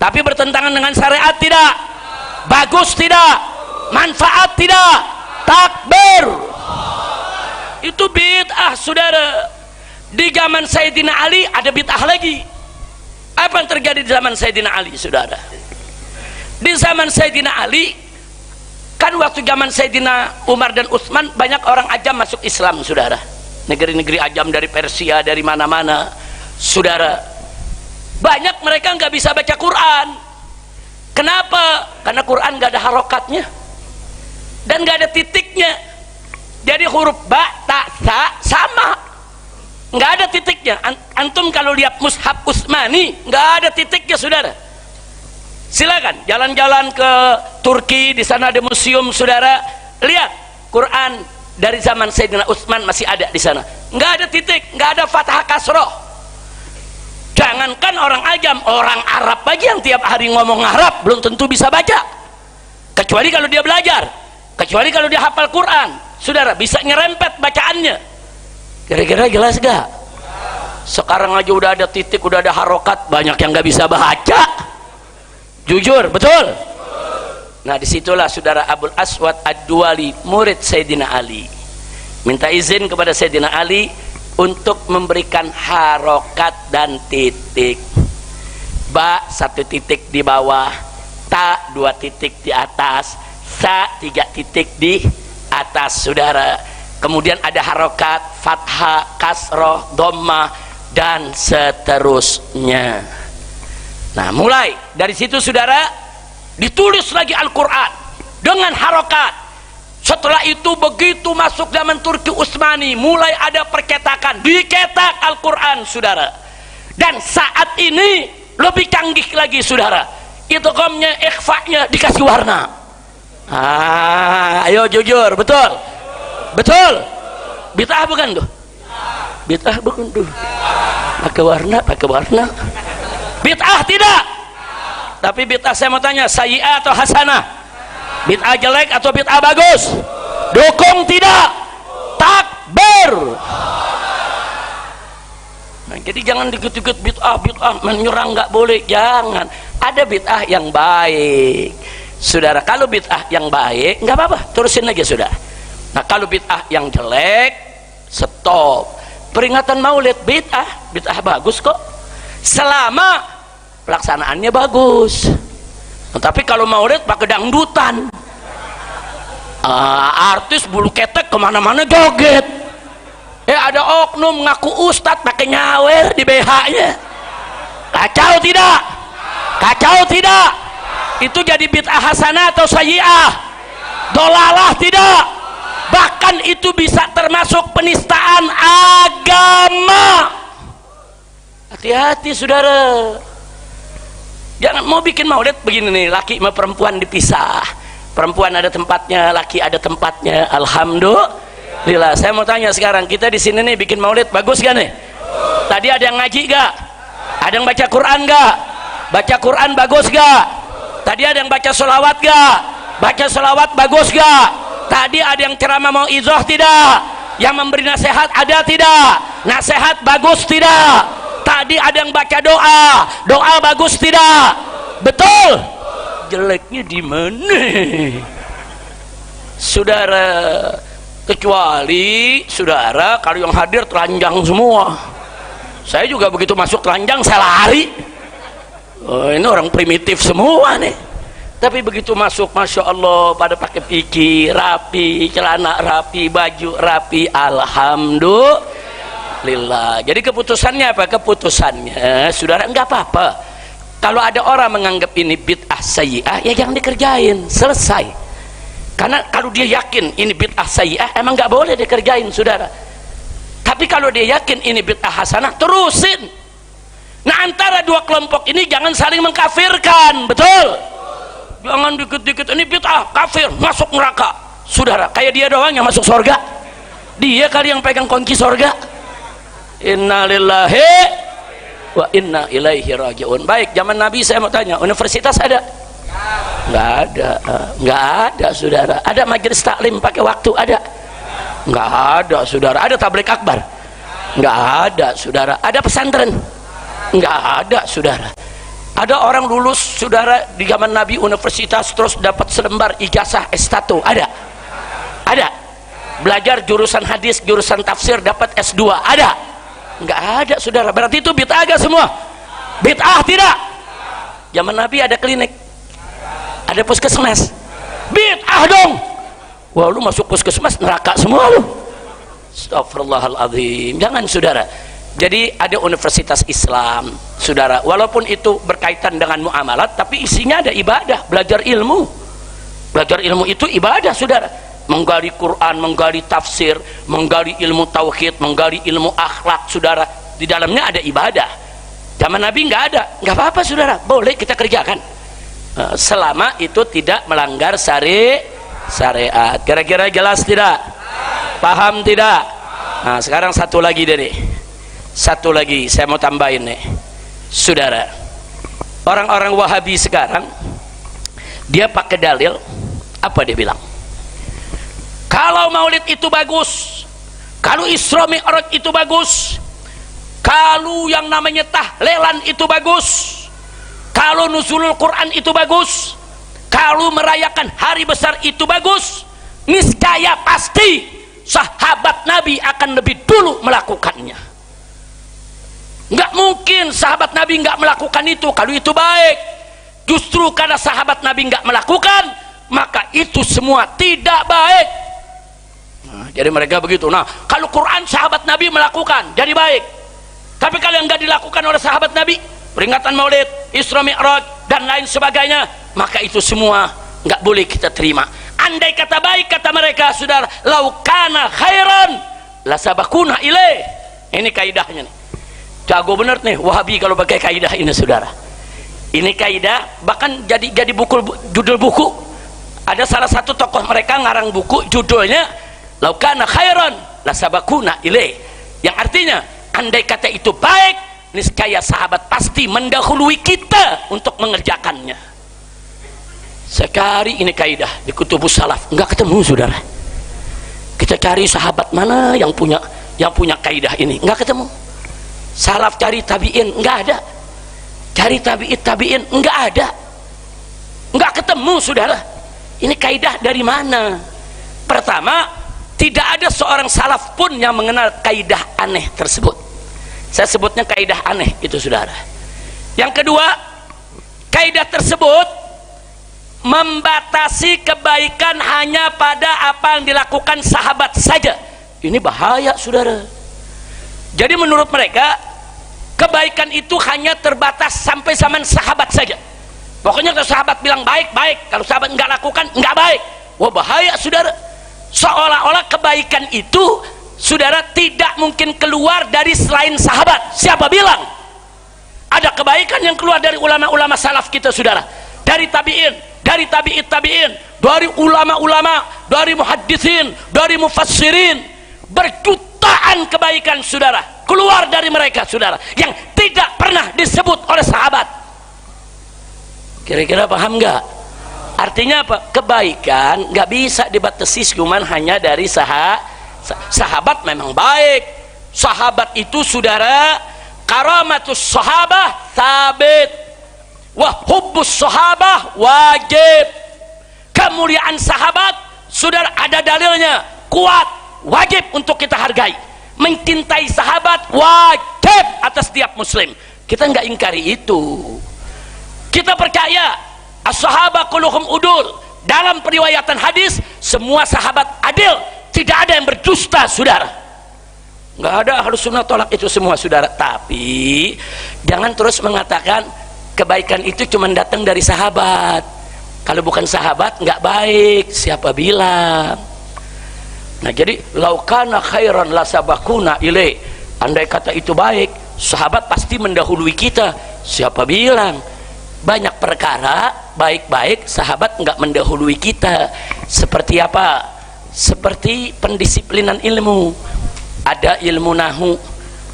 Tapi bertentangan dengan syariat tidak? Bagus tidak? Manfaat tidak? Takbir. Itu bid'ah, saudara. Di zaman Sayyidina Ali ada bid'ah lagi. Apa yang terjadi di zaman Sayyidina Ali, saudara? Di zaman Sayyidina Ali, kan waktu zaman Sayyidina Umar dan Utsman banyak orang ajam masuk Islam, saudara. Negeri-negeri ajam dari Persia, dari mana-mana, saudara. Banyak mereka nggak bisa baca Quran. Kenapa? Karena Quran nggak ada harokatnya dan nggak ada titiknya. Jadi huruf ba, ta, sa sama, nggak ada titiknya. Antum kalau lihat mushaf Utsmani nggak ada titiknya, saudara. Silakan jalan-jalan ke Turki, di sana ada museum, saudara. Lihat Quran dari zaman Sayyidina Utsman masih ada di sana. Nggak ada titik, nggak ada fathah kasroh. Jangankan orang ajam, orang Arab aja yang tiap hari ngomong Arab belum tentu bisa baca. Kecuali kalau dia belajar, kecuali kalau dia hafal Quran, saudara, bisa nyerempet bacaannya. Kira-kira jelas gak? Sekarang aja udah ada titik, udah ada harokat, banyak yang nggak bisa baca. Jujur, betul? Nah, disitulah saudara Abul Aswad Ad-Duwali, murid Sayyidina Ali, minta izin kepada Sayyidina Ali untuk memberikan harokat dan titik. Ba 1 titik di bawah, ta 2 titik di atas, sa 3 titik di atas, saudara. Kemudian ada harokat, fathah, kasroh, dhammah, dan seterusnya. Nah, mulai dari situ saudara, ditulis lagi Al-Quran dengan harokat. Setelah itu begitu masuk zaman Turki Utsmani, mulai ada percetakan, dicetak Al-Quran saudara. Dan saat ini lebih canggih lagi saudara, idghamnya, ikhfa'nya dikasih warna. Ayo jujur, betul? Betul? Bid'ah bukan tuh? Bid'ah bukan tuh? Pakai warna. Bid'ah tidak? Tapi bid'ah saya mau tanya, sayyi'ah atau hasanah? Bid'ah jelek atau bid'ah bagus? Dukung tidak? Takbir. Nah, jadi jangan dikit-dikit bid'ah menyerang, nggak boleh, jangan. Ada bid'ah yang baik saudara. Kalau bid'ah yang baik nggak apa-apa, terusin aja saudara. Nah, kalau bid'ah yang jelek, stop. Peringatan Maulid bid'ah bagus kok selama pelaksanaannya bagus. Nah, tapi kalau Maulid pakai dangdutan, artis bulu ketek kemana-mana joget, ada oknum ngaku ustadz pakai nyawer di BH-nya, kacau tidak? Kacau tidak? Itu jadi bid'ah hasanah atau sayyi'ah? Dolalah tidak? Bahkan itu bisa termasuk penistaan agama. Hati-hati saudara, jangan mau bikin maulid begini nih, laki sama perempuan dipisah, perempuan ada tempatnya, laki ada tempatnya. Alhamdulillah. Saya mau tanya sekarang, kita di sini nih bikin maulid bagus gak nih? Tadi ada yang ngaji gak? Ada yang baca Quran gak? Baca Quran bagus gak? Tadi ada yang baca sholawat gak? Baca sholawat bagus gak? Tadi ada yang ceramah mau izoh tidak? Yang memberi nasihat ada tidak? Nasihat bagus tidak? Tadi ada yang baca doa bagus tidak? Betul? Jeleknya di mana saudara? Kecuali saudara kalau yang hadir telanjang semua. Saya juga begitu masuk telanjang saya lari. Oh, ini orang primitif semua nih. Tapi begitu masuk, masya Allah, pada pakai piki rapi, celana rapi, baju rapi, alhamdulillah. Jadi keputusannya apa? Keputusannya saudara enggak apa-apa. Kalau ada orang menganggap ini bid'ah sayyi'ah, ya jangan dikerjain, selesai. Karena kalau dia yakin ini bid'ah sayyi'ah, emang nggak boleh dikerjain saudara. Tapi kalau dia yakin ini bid'ah hasanah, terusin. Nah, antara dua kelompok ini jangan saling mengkafirkan, betul? Jangan dikit-dikit ini bid'ah, kafir, masuk neraka. Saudara, kayak dia doang yang masuk surga. Dia kali yang pegang kunci surga. Inna lillahi wa inna ilaihi raji'un. Baik, zaman Nabi saya mau tanya, universitas ada? Nggak ada saudara. Ada majelis taklim pakai waktu? Ada? Nggak ada saudara. Ada tabligh akbar? Nggak ada saudara. Ada pesantren? Nggak ada saudara. Ada orang lulus saudara di zaman Nabi universitas terus dapat selembar ijazah S1? Ada? Ada? Belajar jurusan hadis, jurusan tafsir dapat S2? Ada? Nggak ada saudara. Berarti itu bid'ah agak semua? Bid'ah tidak? Zaman Nabi ada klinik, ada puskesmas, bid'ah dong. Wah, lu masuk puskesmas neraka semua lu. Astagfirullahaladzim. Jangan saudara. Jadi ada universitas Islam saudara, walaupun itu berkaitan dengan muamalat, tapi isinya ada ibadah, belajar ilmu. Belajar ilmu itu ibadah saudara. Menggali Quran, menggali tafsir, menggali ilmu tauhid, menggali ilmu akhlak saudara. Di dalamnya ada ibadah. Zaman Nabi nggak ada, nggak apa-apa saudara, boleh kita kerjakan selama itu tidak melanggar syariat. Kira-kira jelas tidak? Paham tidak? Nah, sekarang satu lagi deh, satu lagi saya mau tambahin nih saudara. Orang-orang Wahabi sekarang dia pakai dalil apa? Dia bilang kalau maulid itu bagus, kalau Isra Mi'raj itu bagus, kalau yang namanya tahlilan itu bagus, kalau nuzulul Quran itu bagus, kalau merayakan hari besar itu bagus, niscaya pasti sahabat Nabi akan lebih dulu melakukannya. Nggak mungkin sahabat Nabi nggak melakukan itu kalau itu baik. Justru karena sahabat Nabi nggak melakukan, maka itu semua tidak baik. Nah, jadi mereka begitu. Nah, kalau Quran sahabat Nabi melakukan, jadi baik. Tapi kalau yang nggak dilakukan oleh sahabat Nabi, peringatan Maulid, Isra Mi'raj dan lain sebagainya, maka itu semua nggak boleh kita terima. Andai kata baik, kata mereka, saudara, laukana khairan lasabakuna ilaih. Ini kaidahnya nih. Jago bener nih Wahabi kalau pakai kaidah ini, saudara. Ini kaidah bahkan jadi buku, judul buku. Ada salah satu tokoh mereka ngarang buku, judulnya laukana khairan lasabakuna ilaih, yang artinya andai kata itu baik, niscaya sahabat pasti mendahului kita untuk mengerjakannya. Sekali ini kaidah di kutubus salaf enggak ketemu, saudara. Kita cari sahabat mana yang punya kaidah ini, enggak ketemu. Salaf cari tabiin enggak ada, cari tabiin enggak ada, enggak ketemu, saudara. Ini kaidah dari mana? Pertama, tidak ada seorang salaf pun yang mengenal kaidah aneh tersebut. Saya sebutnya kaidah aneh itu, saudara. Yang kedua, kaidah tersebut membatasi kebaikan hanya pada apa yang dilakukan sahabat saja. Ini bahaya, saudara. Jadi menurut mereka kebaikan itu hanya terbatas sampai zaman sahabat saja. Pokoknya kalau sahabat bilang baik, baik. Kalau sahabat nggak lakukan, nggak baik. Wah, bahaya, saudara. Seolah-olah kebaikan itu, saudara, tidak mungkin keluar dari selain sahabat. Siapa bilang? Ada kebaikan yang keluar dari ulama-ulama salaf kita, saudara. Dari tabi'in, dari tabi'in, dari ulama-ulama, dari muhaddisin, dari mufassirin. Berjutaan kebaikan, saudara, keluar dari mereka, saudara, yang tidak pernah disebut oleh sahabat. Kira-kira paham nggak? Artinya apa? Kebaikan nggak bisa dibatasi cuman hanya dari sahabat. Memang baik. Sahabat itu, saudara, karamatus sahabah sabit, wa hubbus sahabah wajib. Kemuliaan sahabat, saudara, ada dalilnya, kuat, wajib untuk kita hargai. Mencintai sahabat wajib atas setiap muslim. Kita nggak ingkari itu. Kita percaya as-sahabah kulluhum udul. Dalam periwayatan hadis, semua sahabat adil, tidak ada yang berdusta, saudara. Nggak ada, harus sunnah tolak itu semua, saudara. Tapi jangan terus mengatakan kebaikan itu cuma datang dari sahabat. Kalau bukan sahabat nggak baik. Siapa bilang? Nah, jadi laukana khairan lasabakuna ilaih. Andai kata itu baik, sahabat pasti mendahului kita. Siapa bilang? Banyak perkara baik-baik sahabat nggak mendahului kita. Seperti apa? Seperti pendisiplinan ilmu. Ada ilmu nahu,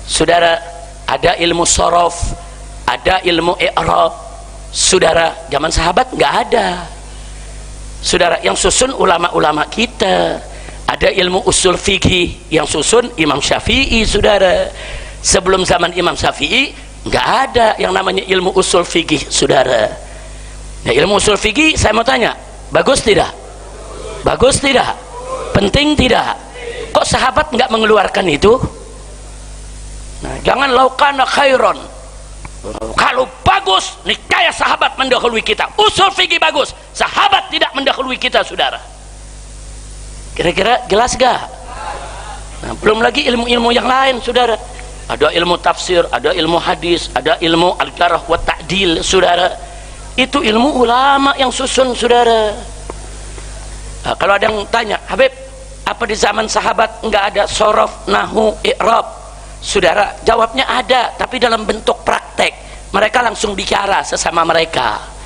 saudara, ada ilmu sorof, ada ilmu i'rab, saudara. Zaman sahabat nggak ada, saudara. Yang susun ulama-ulama kita. Ada ilmu usul fikih yang susun Imam Syafi'i, saudara. Sebelum zaman Imam Syafi'i nggak ada yang namanya ilmu usul fikih, saudara. Nah, ilmu usul fikih, saya mau tanya, bagus tidak? Bagus tidak? Penting tidak? Kok sahabat nggak mengeluarkan itu? Nah, jangan laukana khairon. Kalau bagus, niscaya sahabat mendahului kita. Usul fikih bagus, sahabat tidak mendahului kita, saudara. Kira-kira jelas gak? Nah, belum lagi ilmu-ilmu yang lain, saudara. Ada ilmu tafsir, ada ilmu hadis, ada ilmu al-jarh wa ta'dil, saudara. Itu ilmu ulama yang susun, saudara. Nah, kalau ada yang tanya, Habib, apa di zaman sahabat nggak ada sorof, nahu, i'rab? Saudara, jawabnya ada, tapi dalam bentuk praktek. Mereka langsung bicara sesama mereka.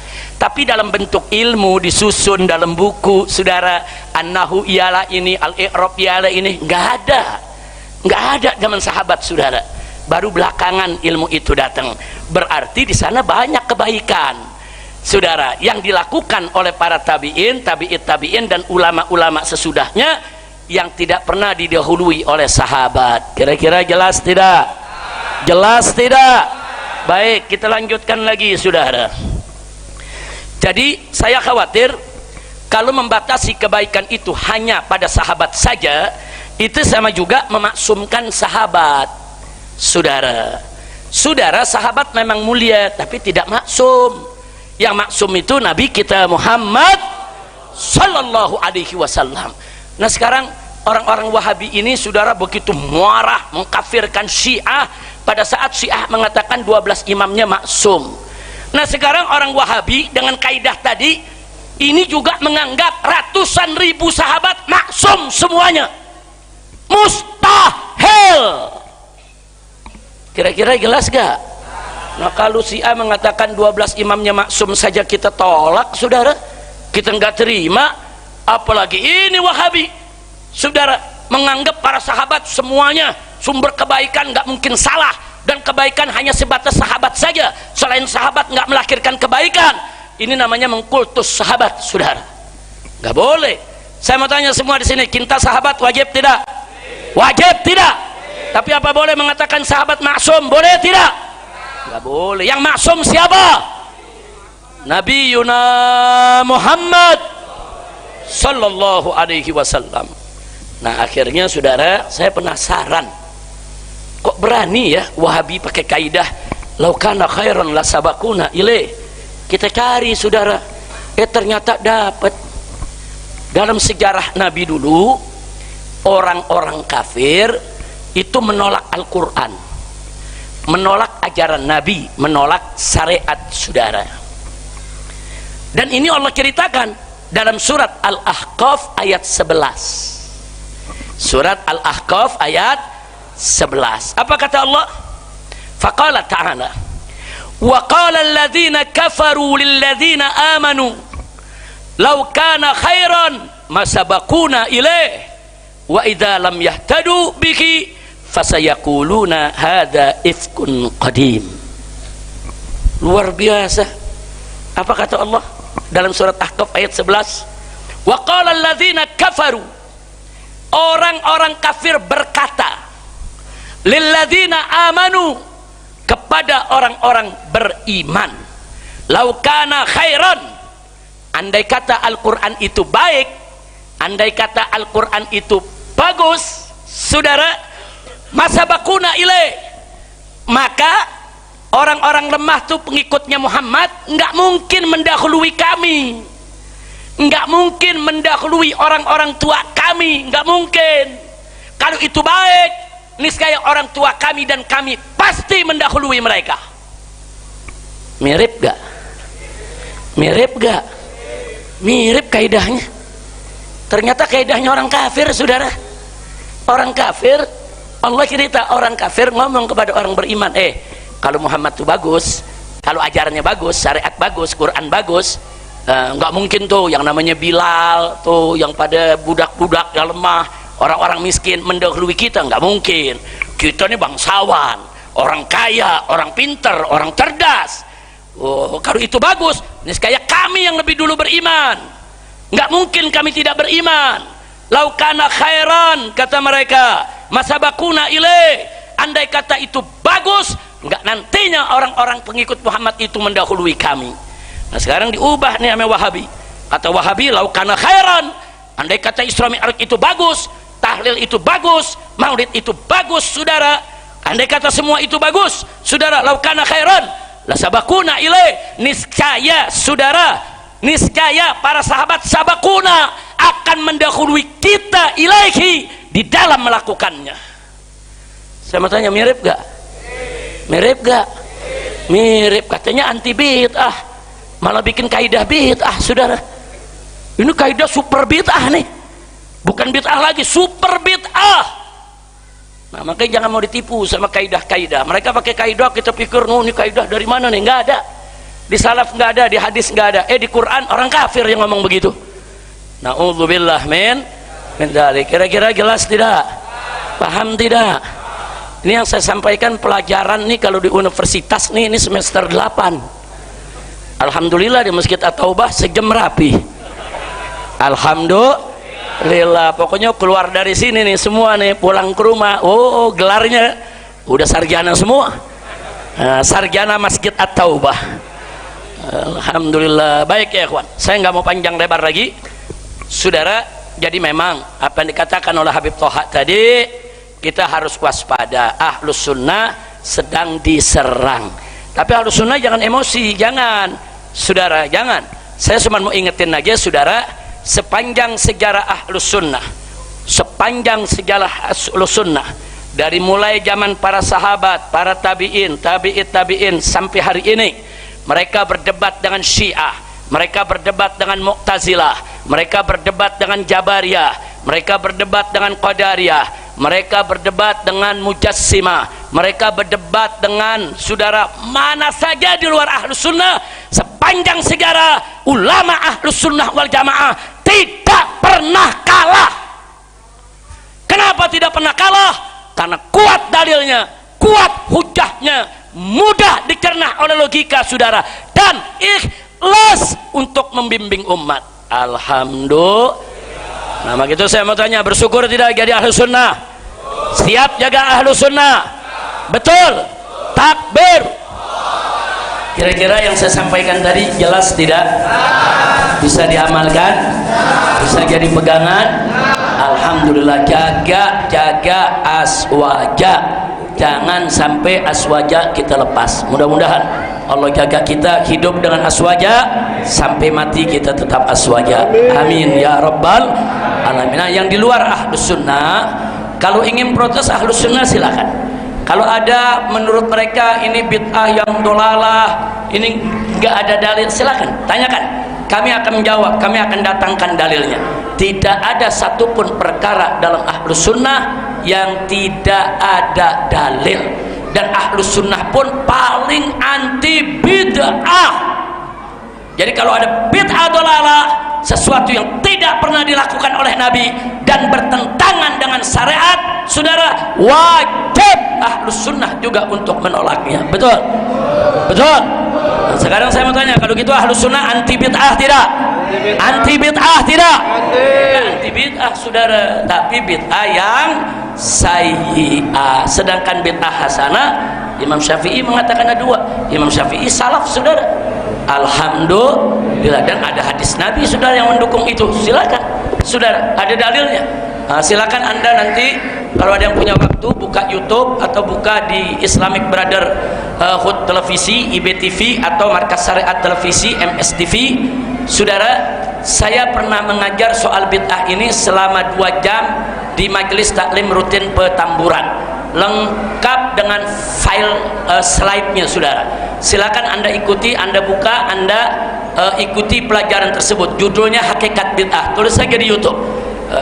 Tapi dalam bentuk ilmu disusun dalam buku, saudara. An-nahu ialah ini, al-i'rab ialah ini, nggak ada zaman sahabat, saudara. Baru belakangan ilmu itu datang. Berarti di sana banyak kebaikan, saudara, yang dilakukan oleh para tabi'in, tabi'in dan ulama-ulama sesudahnya yang tidak pernah didahului oleh sahabat. Kira-kira jelas tidak? Jelas tidak? Baik, kita lanjutkan lagi, saudara. Jadi saya khawatir kalau membatasi kebaikan itu hanya pada sahabat saja, Itu sama juga memaksumkan sahabat. Saudara, sahabat memang mulia tapi tidak maksum. Yang maksum itu Nabi kita Muhammad sallallahu alaihi wasallam. Nah sekarang orang-orang Wahabi ini saudara begitu marah mengkafirkan Syiah pada saat Syiah mengatakan 12 imamnya maksum. Nah sekarang orang Wahabi dengan kaidah tadi ini juga menganggap ratusan ribu sahabat maksum semuanya. Mustahil. Kira-kira jelas gak? Nah kalau Syiah mengatakan 12 imamnya maksum saja kita tolak saudara, kita nggak terima, apalagi ini Wahabi saudara menganggap para sahabat semuanya sumber kebaikan, nggak mungkin salah, dan kebaikan hanya sebatas sahabat saja, selain sahabat nggak melahirkan kebaikan. Ini namanya mengkultus sahabat saudara, nggak boleh. Saya mau tanya semua di sini, cinta sahabat wajib tidak? Wajib tidak? Tapi apa boleh mengatakan sahabat maksum? Boleh tidak? Nggak boleh. Yang maksum siapa? Nabi Yuna Muhammad sallallahu alaihi wasallam. Nah akhirnya saudara, saya penasaran, kok berani ya Wahabi pakai kaidah lau kana khairan la sabakuna ilaih. Kita cari saudara, ternyata dapat. Dalam sejarah Nabi dulu, orang-orang kafir itu menolak Al-Quran, menolak ajaran Nabi, menolak syariat saudara. Dan ini Allah ceritakan dalam surat Al-Ahqaf ayat 11. Surat Al-Ahqaf ayat 11. Apa kata Allah? Faqala ta'ala wa qala alladhina kafaru lilladhina amanu law kana khairan ma sabaquna ilaih wa idza lam yahtadu bihi fasayaquluna hadza ifkun qadim. Luar biasa. Apa kata Allah dalam surat Ahqaf ayat 11? Wa qala alladhina kafaru, orang-orang kafir berkata, lilladzina amanu, kepada orang-orang beriman, laukana khairan, andai kata Al-Quran itu baik, andai kata Al-Quran itu bagus saudara, masa bakuna ilaih, maka orang-orang lemah tuh pengikutnya Muhammad nggak mungkin mendahului kami, nggak mungkin mendahului orang-orang tua kami, nggak mungkin. Kalau itu baik, niscaya orang tua kami dan kami pasti mendahului mereka. Mirip gak? Mirip gak? Mirip kaidahnya. Ternyata kaidahnya orang kafir saudara. Orang kafir, Allah cerita orang kafir ngomong kepada orang beriman, kalau Muhammad itu bagus, kalau ajarannya bagus, syariat bagus, Quran bagus, nggak mungkin tuh yang namanya Bilal tuh, yang pada budak-budak yang lemah, orang-orang miskin mendahului kita, nggak mungkin. Kita ini bangsawan, orang kaya, orang pinter, orang cerdas. Oh, kalau itu bagus, niscaya kami yang lebih dulu beriman. Nggak mungkin kami tidak beriman. Laukana khairan, kata mereka, masabakuna ilaih, andai kata itu bagus, nggak nantinya orang-orang pengikut Muhammad itu mendahului kami. Nah sekarang diubah nih sama Wahabi. Kata Wahabi, laukana khairan, andai kata Isra Mi'raj itu bagus, tahlil itu bagus, maulid itu bagus saudara, andai kata semua itu bagus saudara, laukana khairan lasabakuna ilaih, niscaya saudara, niscaya para sahabat sabakuna akan mendahului kita ilaihi di dalam melakukannya. Saya mau tanya, mirip gak? Mirip gak? Mirip. Katanya anti bid'ah, malah bikin kaidah bid'ah saudara. Ini kaidah super bid'ah nih, bukan bid'ah lagi, super bid'ah. Nah makanya jangan mau ditipu sama kaidah-kaidah. Mereka pakai kaidah, kita pikir ini kaidah dari mana nih? Nggak ada di salaf, nggak ada di hadis, nggak ada. Di Quran orang kafir yang ngomong begitu. Na'udzubillah min dzalik. Kira-kira jelas tidak? Paham tidak? Ini yang saya sampaikan pelajaran nih kalau di universitas nih, ini semester 8. Alhamdulillah di Masjid At-Taubah sejam rapi. Alhamdulillah. Pokoknya keluar dari sini nih semua nih pulang ke rumah, oh gelarnya udah sarjana semua. Sarjana Masjid At-Taubah. Alhamdulillah. Baik ya ikhwan, saya nggak mau panjang lebar lagi saudara. Jadi memang apa yang dikatakan oleh Habib Toha tadi, kita harus waspada. Ahlus sunnah sedang diserang, tapi ahlus sunnah jangan emosi, jangan saudara, jangan. Saya cuma mau ingetin aja saudara, sepanjang sejarah ahlus sunnah, sepanjang sejarah ahlus sunnah, dari mulai zaman para sahabat, para tabi'in, tabi'in sampai hari ini, mereka berdebat dengan Syiah, mereka berdebat dengan Mu'tazilah, mereka berdebat dengan Jabariyah, mereka berdebat dengan Qadariyah, mereka berdebat dengan Mujassimah, mereka berdebat dengan saudara mana saja di luar ahlus sunnah. Sepanjang sejarah ulama ahlus sunnah wal jamaah tidak pernah kalah. Kenapa tidak pernah kalah? Karena kuat dalilnya, kuat hujahnya, mudah dicerna oleh logika saudara, dan ikhlas untuk membimbing umat. Alhamdulillah. Nah begitu saya mau tanya, bersyukur tidak jadi ahlu sunnah? Siap jaga ahlu sunnah? Betul? Takbir. Kira-kira yang saya sampaikan tadi jelas tidak? Bisa diamalkan? Bisa jadi pegangan? Alhamdulillah. Jaga aswaja, jangan sampai aswaja kita lepas. Mudah-mudahan Allah jaga kita hidup dengan aswaja sampai mati, kita tetap aswaja. Amin ya rabbal alamin. Nah, yang di luar ahlus sunnah, kalau ingin protes ahlus sunnah silakan. Kalau ada menurut mereka ini bid'ah yang dolalah, ini nggak ada dalil, silakan tanyakan. Kami akan menjawab, kami akan datangkan dalilnya. Tidak ada satupun perkara dalam ahlus sunnah yang tidak ada dalil, dan ahlus sunnah pun paling anti bid'ah. Jadi kalau ada bid'ah dolalah, sesuatu yang tidak pernah dilakukan oleh Nabi dan bertentangan dengan syariat, saudara, wajib ahlus sunnah juga untuk menolaknya. Betul? Betul? Nah, sekarang saya mau tanya, kalau gitu ahlus sunnah anti bid'ah tidak? Anti bid'ah tidak? Anti bid'ah saudara, tapi bid'ah yang sayyi'ah. Sedangkan bid'ah hasanah, Imam Syafi'i mengatakan ada dua. Imam Syafi'i salaf saudara, alhamdulillah, dan ada hadis Nabi saudara yang mendukung itu. Silakan saudara, ada dalilnya. Nah, silakan anda nanti kalau ada yang punya waktu buka YouTube atau buka di Islamic Brother Hood Televisi, IBTV atau Markas Syariat Televisi, MSTV. Saudara, saya pernah mengajar soal bid'ah ini selama 2 jam di majelis taklim rutin Petamburan, lengkap dengan file slide-nya saudara. Silakan anda ikuti, anda buka, anda ikuti pelajaran tersebut. Judulnya Hakikat Bid'ah, tulis saja di YouTube.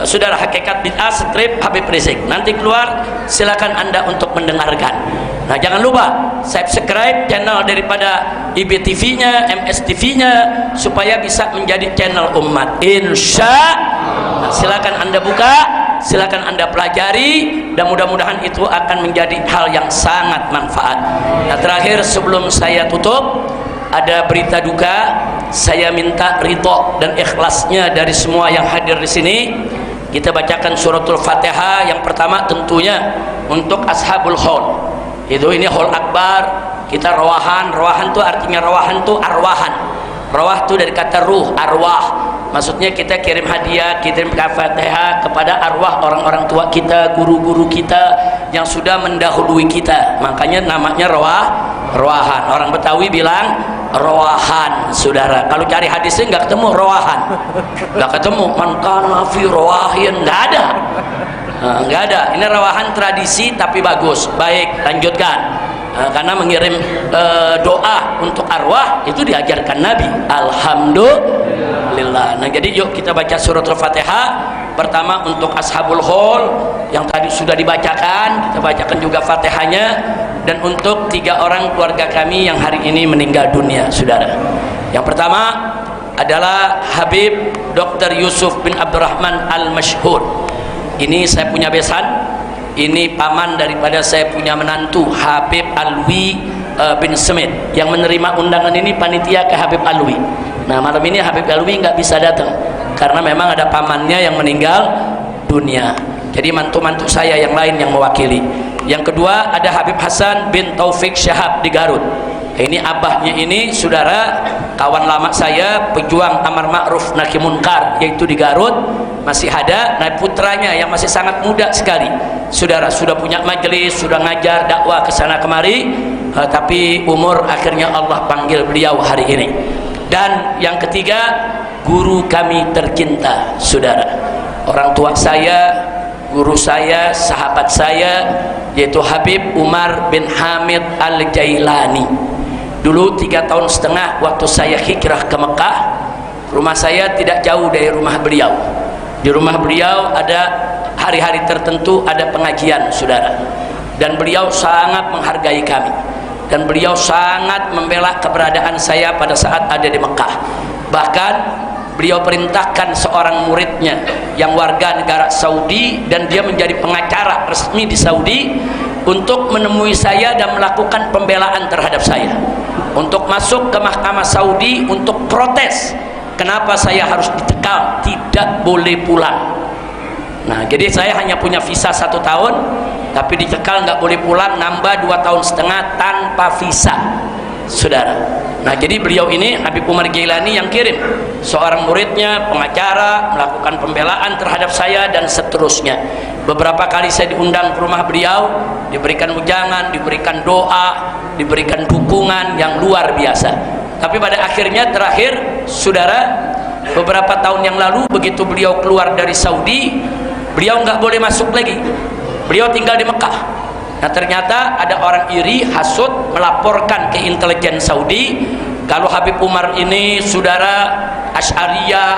Saudara, Hakikat Bid'ah strip Habib Rizik, nanti keluar, silakan anda untuk mendengarkan. Nah jangan lupa subscribe channel daripada IBTV-nya, MSTV-nya, supaya bisa menjadi channel umat, insya Allah. Silakan anda buka, silakan anda pelajari, dan mudah-mudahan itu akan menjadi hal yang sangat manfaat. Nah terakhir sebelum saya tutup, ada berita duka. Saya minta ridho dan ikhlasnya dari semua yang hadir di sini. Kita bacakan suratul Fatihah. Yang pertama tentunya untuk ashabul haul. Ini haul akbar. Kita rawahan. Rawahan itu artinya rawahan itu arwahan. Rawah itu dari kata ruh, arwah. Maksudnya kita kirim hadiah, kirim Fatihah kepada arwah orang-orang tua kita, guru-guru kita yang sudah mendahului kita. Makanya namanya rawahan. Orang Betawi bilang rawahan, saudara. Kalau cari hadisnya nggak ketemu rawahan, nggak ketemu. Man kana fi rawahin, nggak ada. Nggak ada. Ini rawahan tradisi tapi bagus. Baik, lanjutkan. Karena mengirim doa untuk arwah itu diajarkan Nabi. Alhamdulillah. Nah jadi yuk kita baca surat Al-Fatihah. Pertama untuk ashabul haul yang tadi sudah dibacakan, kita bacakan juga Fatihahnya. Dan untuk 3 orang keluarga kami yang hari ini meninggal dunia, saudara. Yang pertama adalah Habib Dr. Yusuf bin Abdurrahman Al-Mashhur. Ini saya punya besan. Ini paman daripada saya punya menantu Habib Alwi bin Semit. Yang menerima undangan ini panitia ke Habib Alwi. Nah malam ini Habib Alwi nggak bisa datang karena memang ada pamannya yang meninggal dunia. Jadi mantu-mantu saya yang lain yang mewakili. Yang kedua ada Habib Hasan bin Taufik Syahab di Garut. Ini abahnya ini saudara, kawan lama saya, pejuang amar ma'ruf nahi munkar, yaitu di Garut, masih ada. Nah, putranya yang masih sangat muda sekali saudara, sudah punya majelis, sudah ngajar dakwah ke sana kemari, tapi umur akhirnya Allah panggil beliau hari ini. Dan yang ketiga, guru kami tercinta saudara, orang tua saya, guru saya, sahabat saya, yaitu Habib Umar bin Hamid Al-Jailani. Dulu 3 tahun setengah waktu saya hijrah ke Mekah, rumah saya tidak jauh dari rumah beliau. Di rumah beliau ada hari-hari tertentu ada pengajian saudara, dan beliau sangat menghargai kami, dan beliau sangat membela keberadaan saya pada saat ada di Mekah. Bahkan beliau perintahkan seorang muridnya yang warga negara Saudi, dan dia menjadi pengacara resmi di Saudi, untuk menemui saya dan melakukan pembelaan terhadap saya, untuk masuk ke mahkamah Saudi untuk protes kenapa saya harus dicekal, tidak boleh pulang. Nah, jadi saya hanya punya visa 1 tahun, tapi dicekal nggak boleh pulang, nambah 2 tahun setengah tanpa visa saudara. Nah, jadi beliau ini Habib Umar Jailani yang kirim seorang muridnya, pengacara, melakukan pembelaan terhadap saya dan seterusnya. Beberapa kali saya diundang ke rumah beliau, diberikan ujangan, diberikan doa, diberikan dukungan yang luar biasa. Tapi pada akhirnya terakhir saudara, beberapa tahun yang lalu begitu beliau keluar dari Saudi, beliau nggak boleh masuk lagi, beliau tinggal di Mekah. Nah, ternyata ada orang iri hasut melaporkan ke intelijen Saudi kalau Habib Umar ini saudara Asy'ariyah,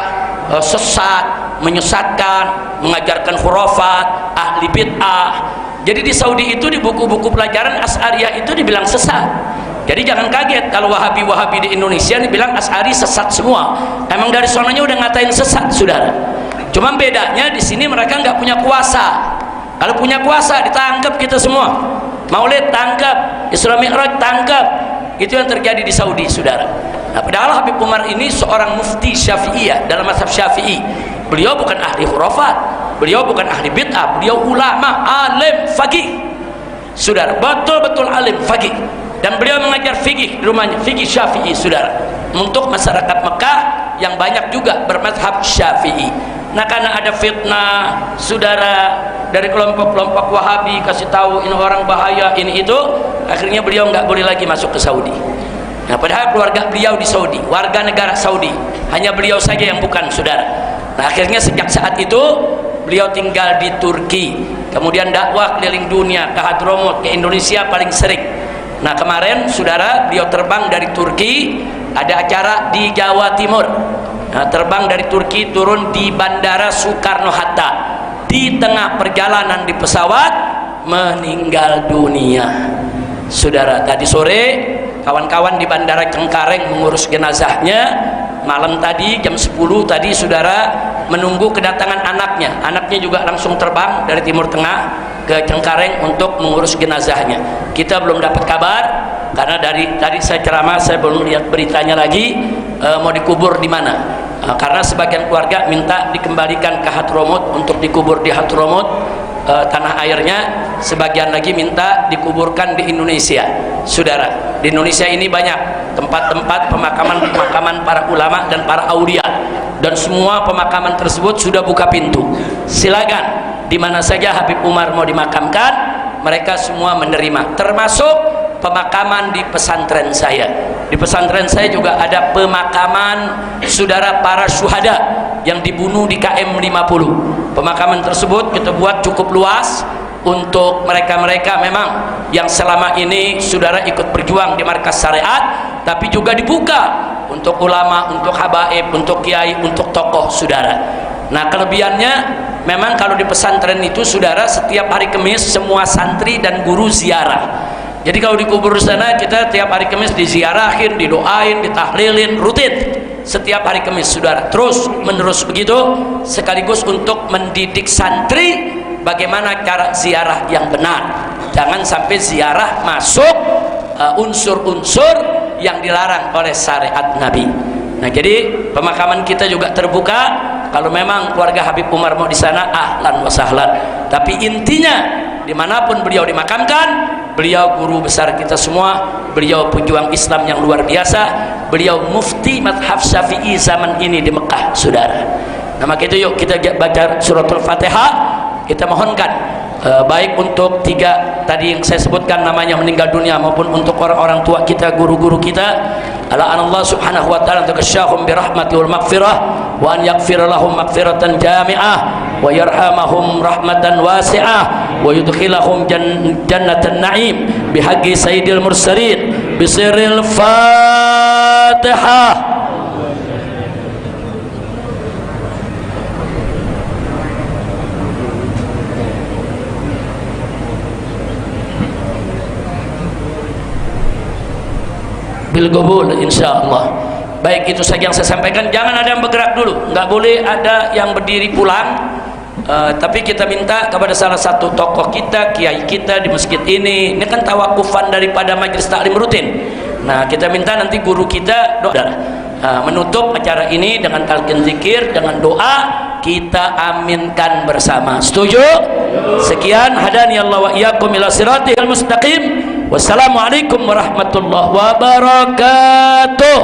sesat, menyesatkan, mengajarkan khurafat, ahli bid'ah. Jadi di Saudi itu di buku-buku pelajaran Asy'ariyah itu dibilang sesat. Jadi jangan kaget kalau Wahabi-Wahabi di Indonesia dibilang Asy'ari sesat semua. Emang dari sononya udah ngatain sesat saudara. Cuma bedanya di sini mereka nggak punya kuasa. Kalau punya kuasa ditangkap kita semua. Maulid tangkap, Isra Mi'raj tangkap. Itu yang terjadi di Saudi saudara. Nah, padahal Habib Umar ini seorang mufti Syafi'iyah dalam mazhab Syafi'i. Beliau bukan ahli khurafat, beliau bukan ahli bid'ah, beliau ulama, alim, faqih saudara, betul-betul alim, faqih. Dan beliau mengajar fikih di rumahnya, fikih Syafi'i saudara, untuk masyarakat Mekah yang banyak juga bermazhab Syafi'i. Nah, karena ada fitnah saudara dari kelompok-kelompok Wahabi kasih tahu ini orang bahaya ini itu, akhirnya beliau nggak boleh lagi masuk ke Saudi. Nah, padahal keluarga beliau di Saudi, warga negara Saudi, hanya beliau saja yang bukan saudara. Nah, akhirnya sejak saat itu beliau tinggal di Turki, kemudian dakwah keliling dunia, ke Hadramut, ke Indonesia paling sering. Nah, kemarin saudara beliau terbang dari Turki, ada acara di Jawa Timur. Nah, terbang dari Turki, turun di Bandara Soekarno-Hatta, di tengah perjalanan di pesawat meninggal dunia saudara. Tadi sore kawan-kawan di Bandara Cengkareng mengurus jenazahnya. Malam tadi jam 10 tadi saudara menunggu kedatangan anaknya. Anaknya juga langsung terbang dari Timur Tengah ke Cengkareng untuk mengurus jenazahnya. Kita belum dapat kabar karena dari tadi saya ceramah saya belum lihat beritanya lagi mau dikubur di mana. Karena sebagian keluarga minta dikembalikan ke Hadramut untuk dikubur di Hadramut, tanah airnya. Sebagian lagi minta dikuburkan di Indonesia saudara. Di Indonesia ini banyak tempat-tempat pemakaman para ulama dan para aulia, dan semua pemakaman tersebut sudah buka pintu. Silakan di mana saja Habib Umar mau dimakamkan, mereka semua menerima, termasuk pemakaman di pesantren saya. Di pesantren saya juga ada pemakaman saudara para syuhada yang dibunuh di KM 50. Pemakaman tersebut kita buat cukup luas untuk mereka-mereka memang yang selama ini saudara ikut berjuang di markas syariat, tapi juga dibuka untuk ulama, untuk habaib, untuk kiai, untuk tokoh saudara. Nah, kelebihannya memang kalau di pesantren itu saudara setiap hari Kamis semua santri dan guru ziarah. Jadi kalau dikubur sana kita tiap hari Kamis diziarahin, didoain, ditahlilin, rutin setiap hari Kamis saudara, terus menerus begitu, sekaligus untuk mendidik santri bagaimana cara ziarah yang benar. Jangan sampai ziarah masuk unsur-unsur yang dilarang oleh syariat Nabi. Nah, jadi pemakaman kita juga terbuka. Kalau memang keluarga Habib Umar mau di sana, ahlan wa sahlan. Tapi intinya dimanapun beliau dimakamkan, beliau guru besar kita semua, beliau pejuang Islam yang luar biasa, beliau mufti madhab Syafi'i zaman ini di Mekah, saudara. Nah maka itu yuk kita baca suratul Fatihah, kita mohonkan baik untuk tiga tadi yang saya sebutkan namanya meninggal dunia maupun untuk orang-orang tua kita, guru-guru kita, ala Allah subhanahu wa ta'ala untuk taghsyahum bi rahmati wal maghfirah wa an yaghfir lahum maghfiratan jami'ah wa yarhamahum rahmatan wasi'ah wa yudkhilahum jannatan na'im bihaqqi sayyidil mursalin bisirril Fatihah. Bilqabul insyaallah. Baik, itu saja yang saya sampaikan. Jangan ada yang bergerak dulu, nggak boleh ada yang berdiri pulang. Tapi kita minta kepada salah satu tokoh kita, kiai kita di masjid ini kan tawakufan daripada majelis taklim rutin. Nah kita minta nanti guru kita menutup acara ini dengan talqin zikir, dengan doa, kita aminkan bersama. Setuju? Sekian, hadani Allah wa iyyakum ila siratal mustaqim. Wassalamualaikum warahmatullahi wabarakatuh.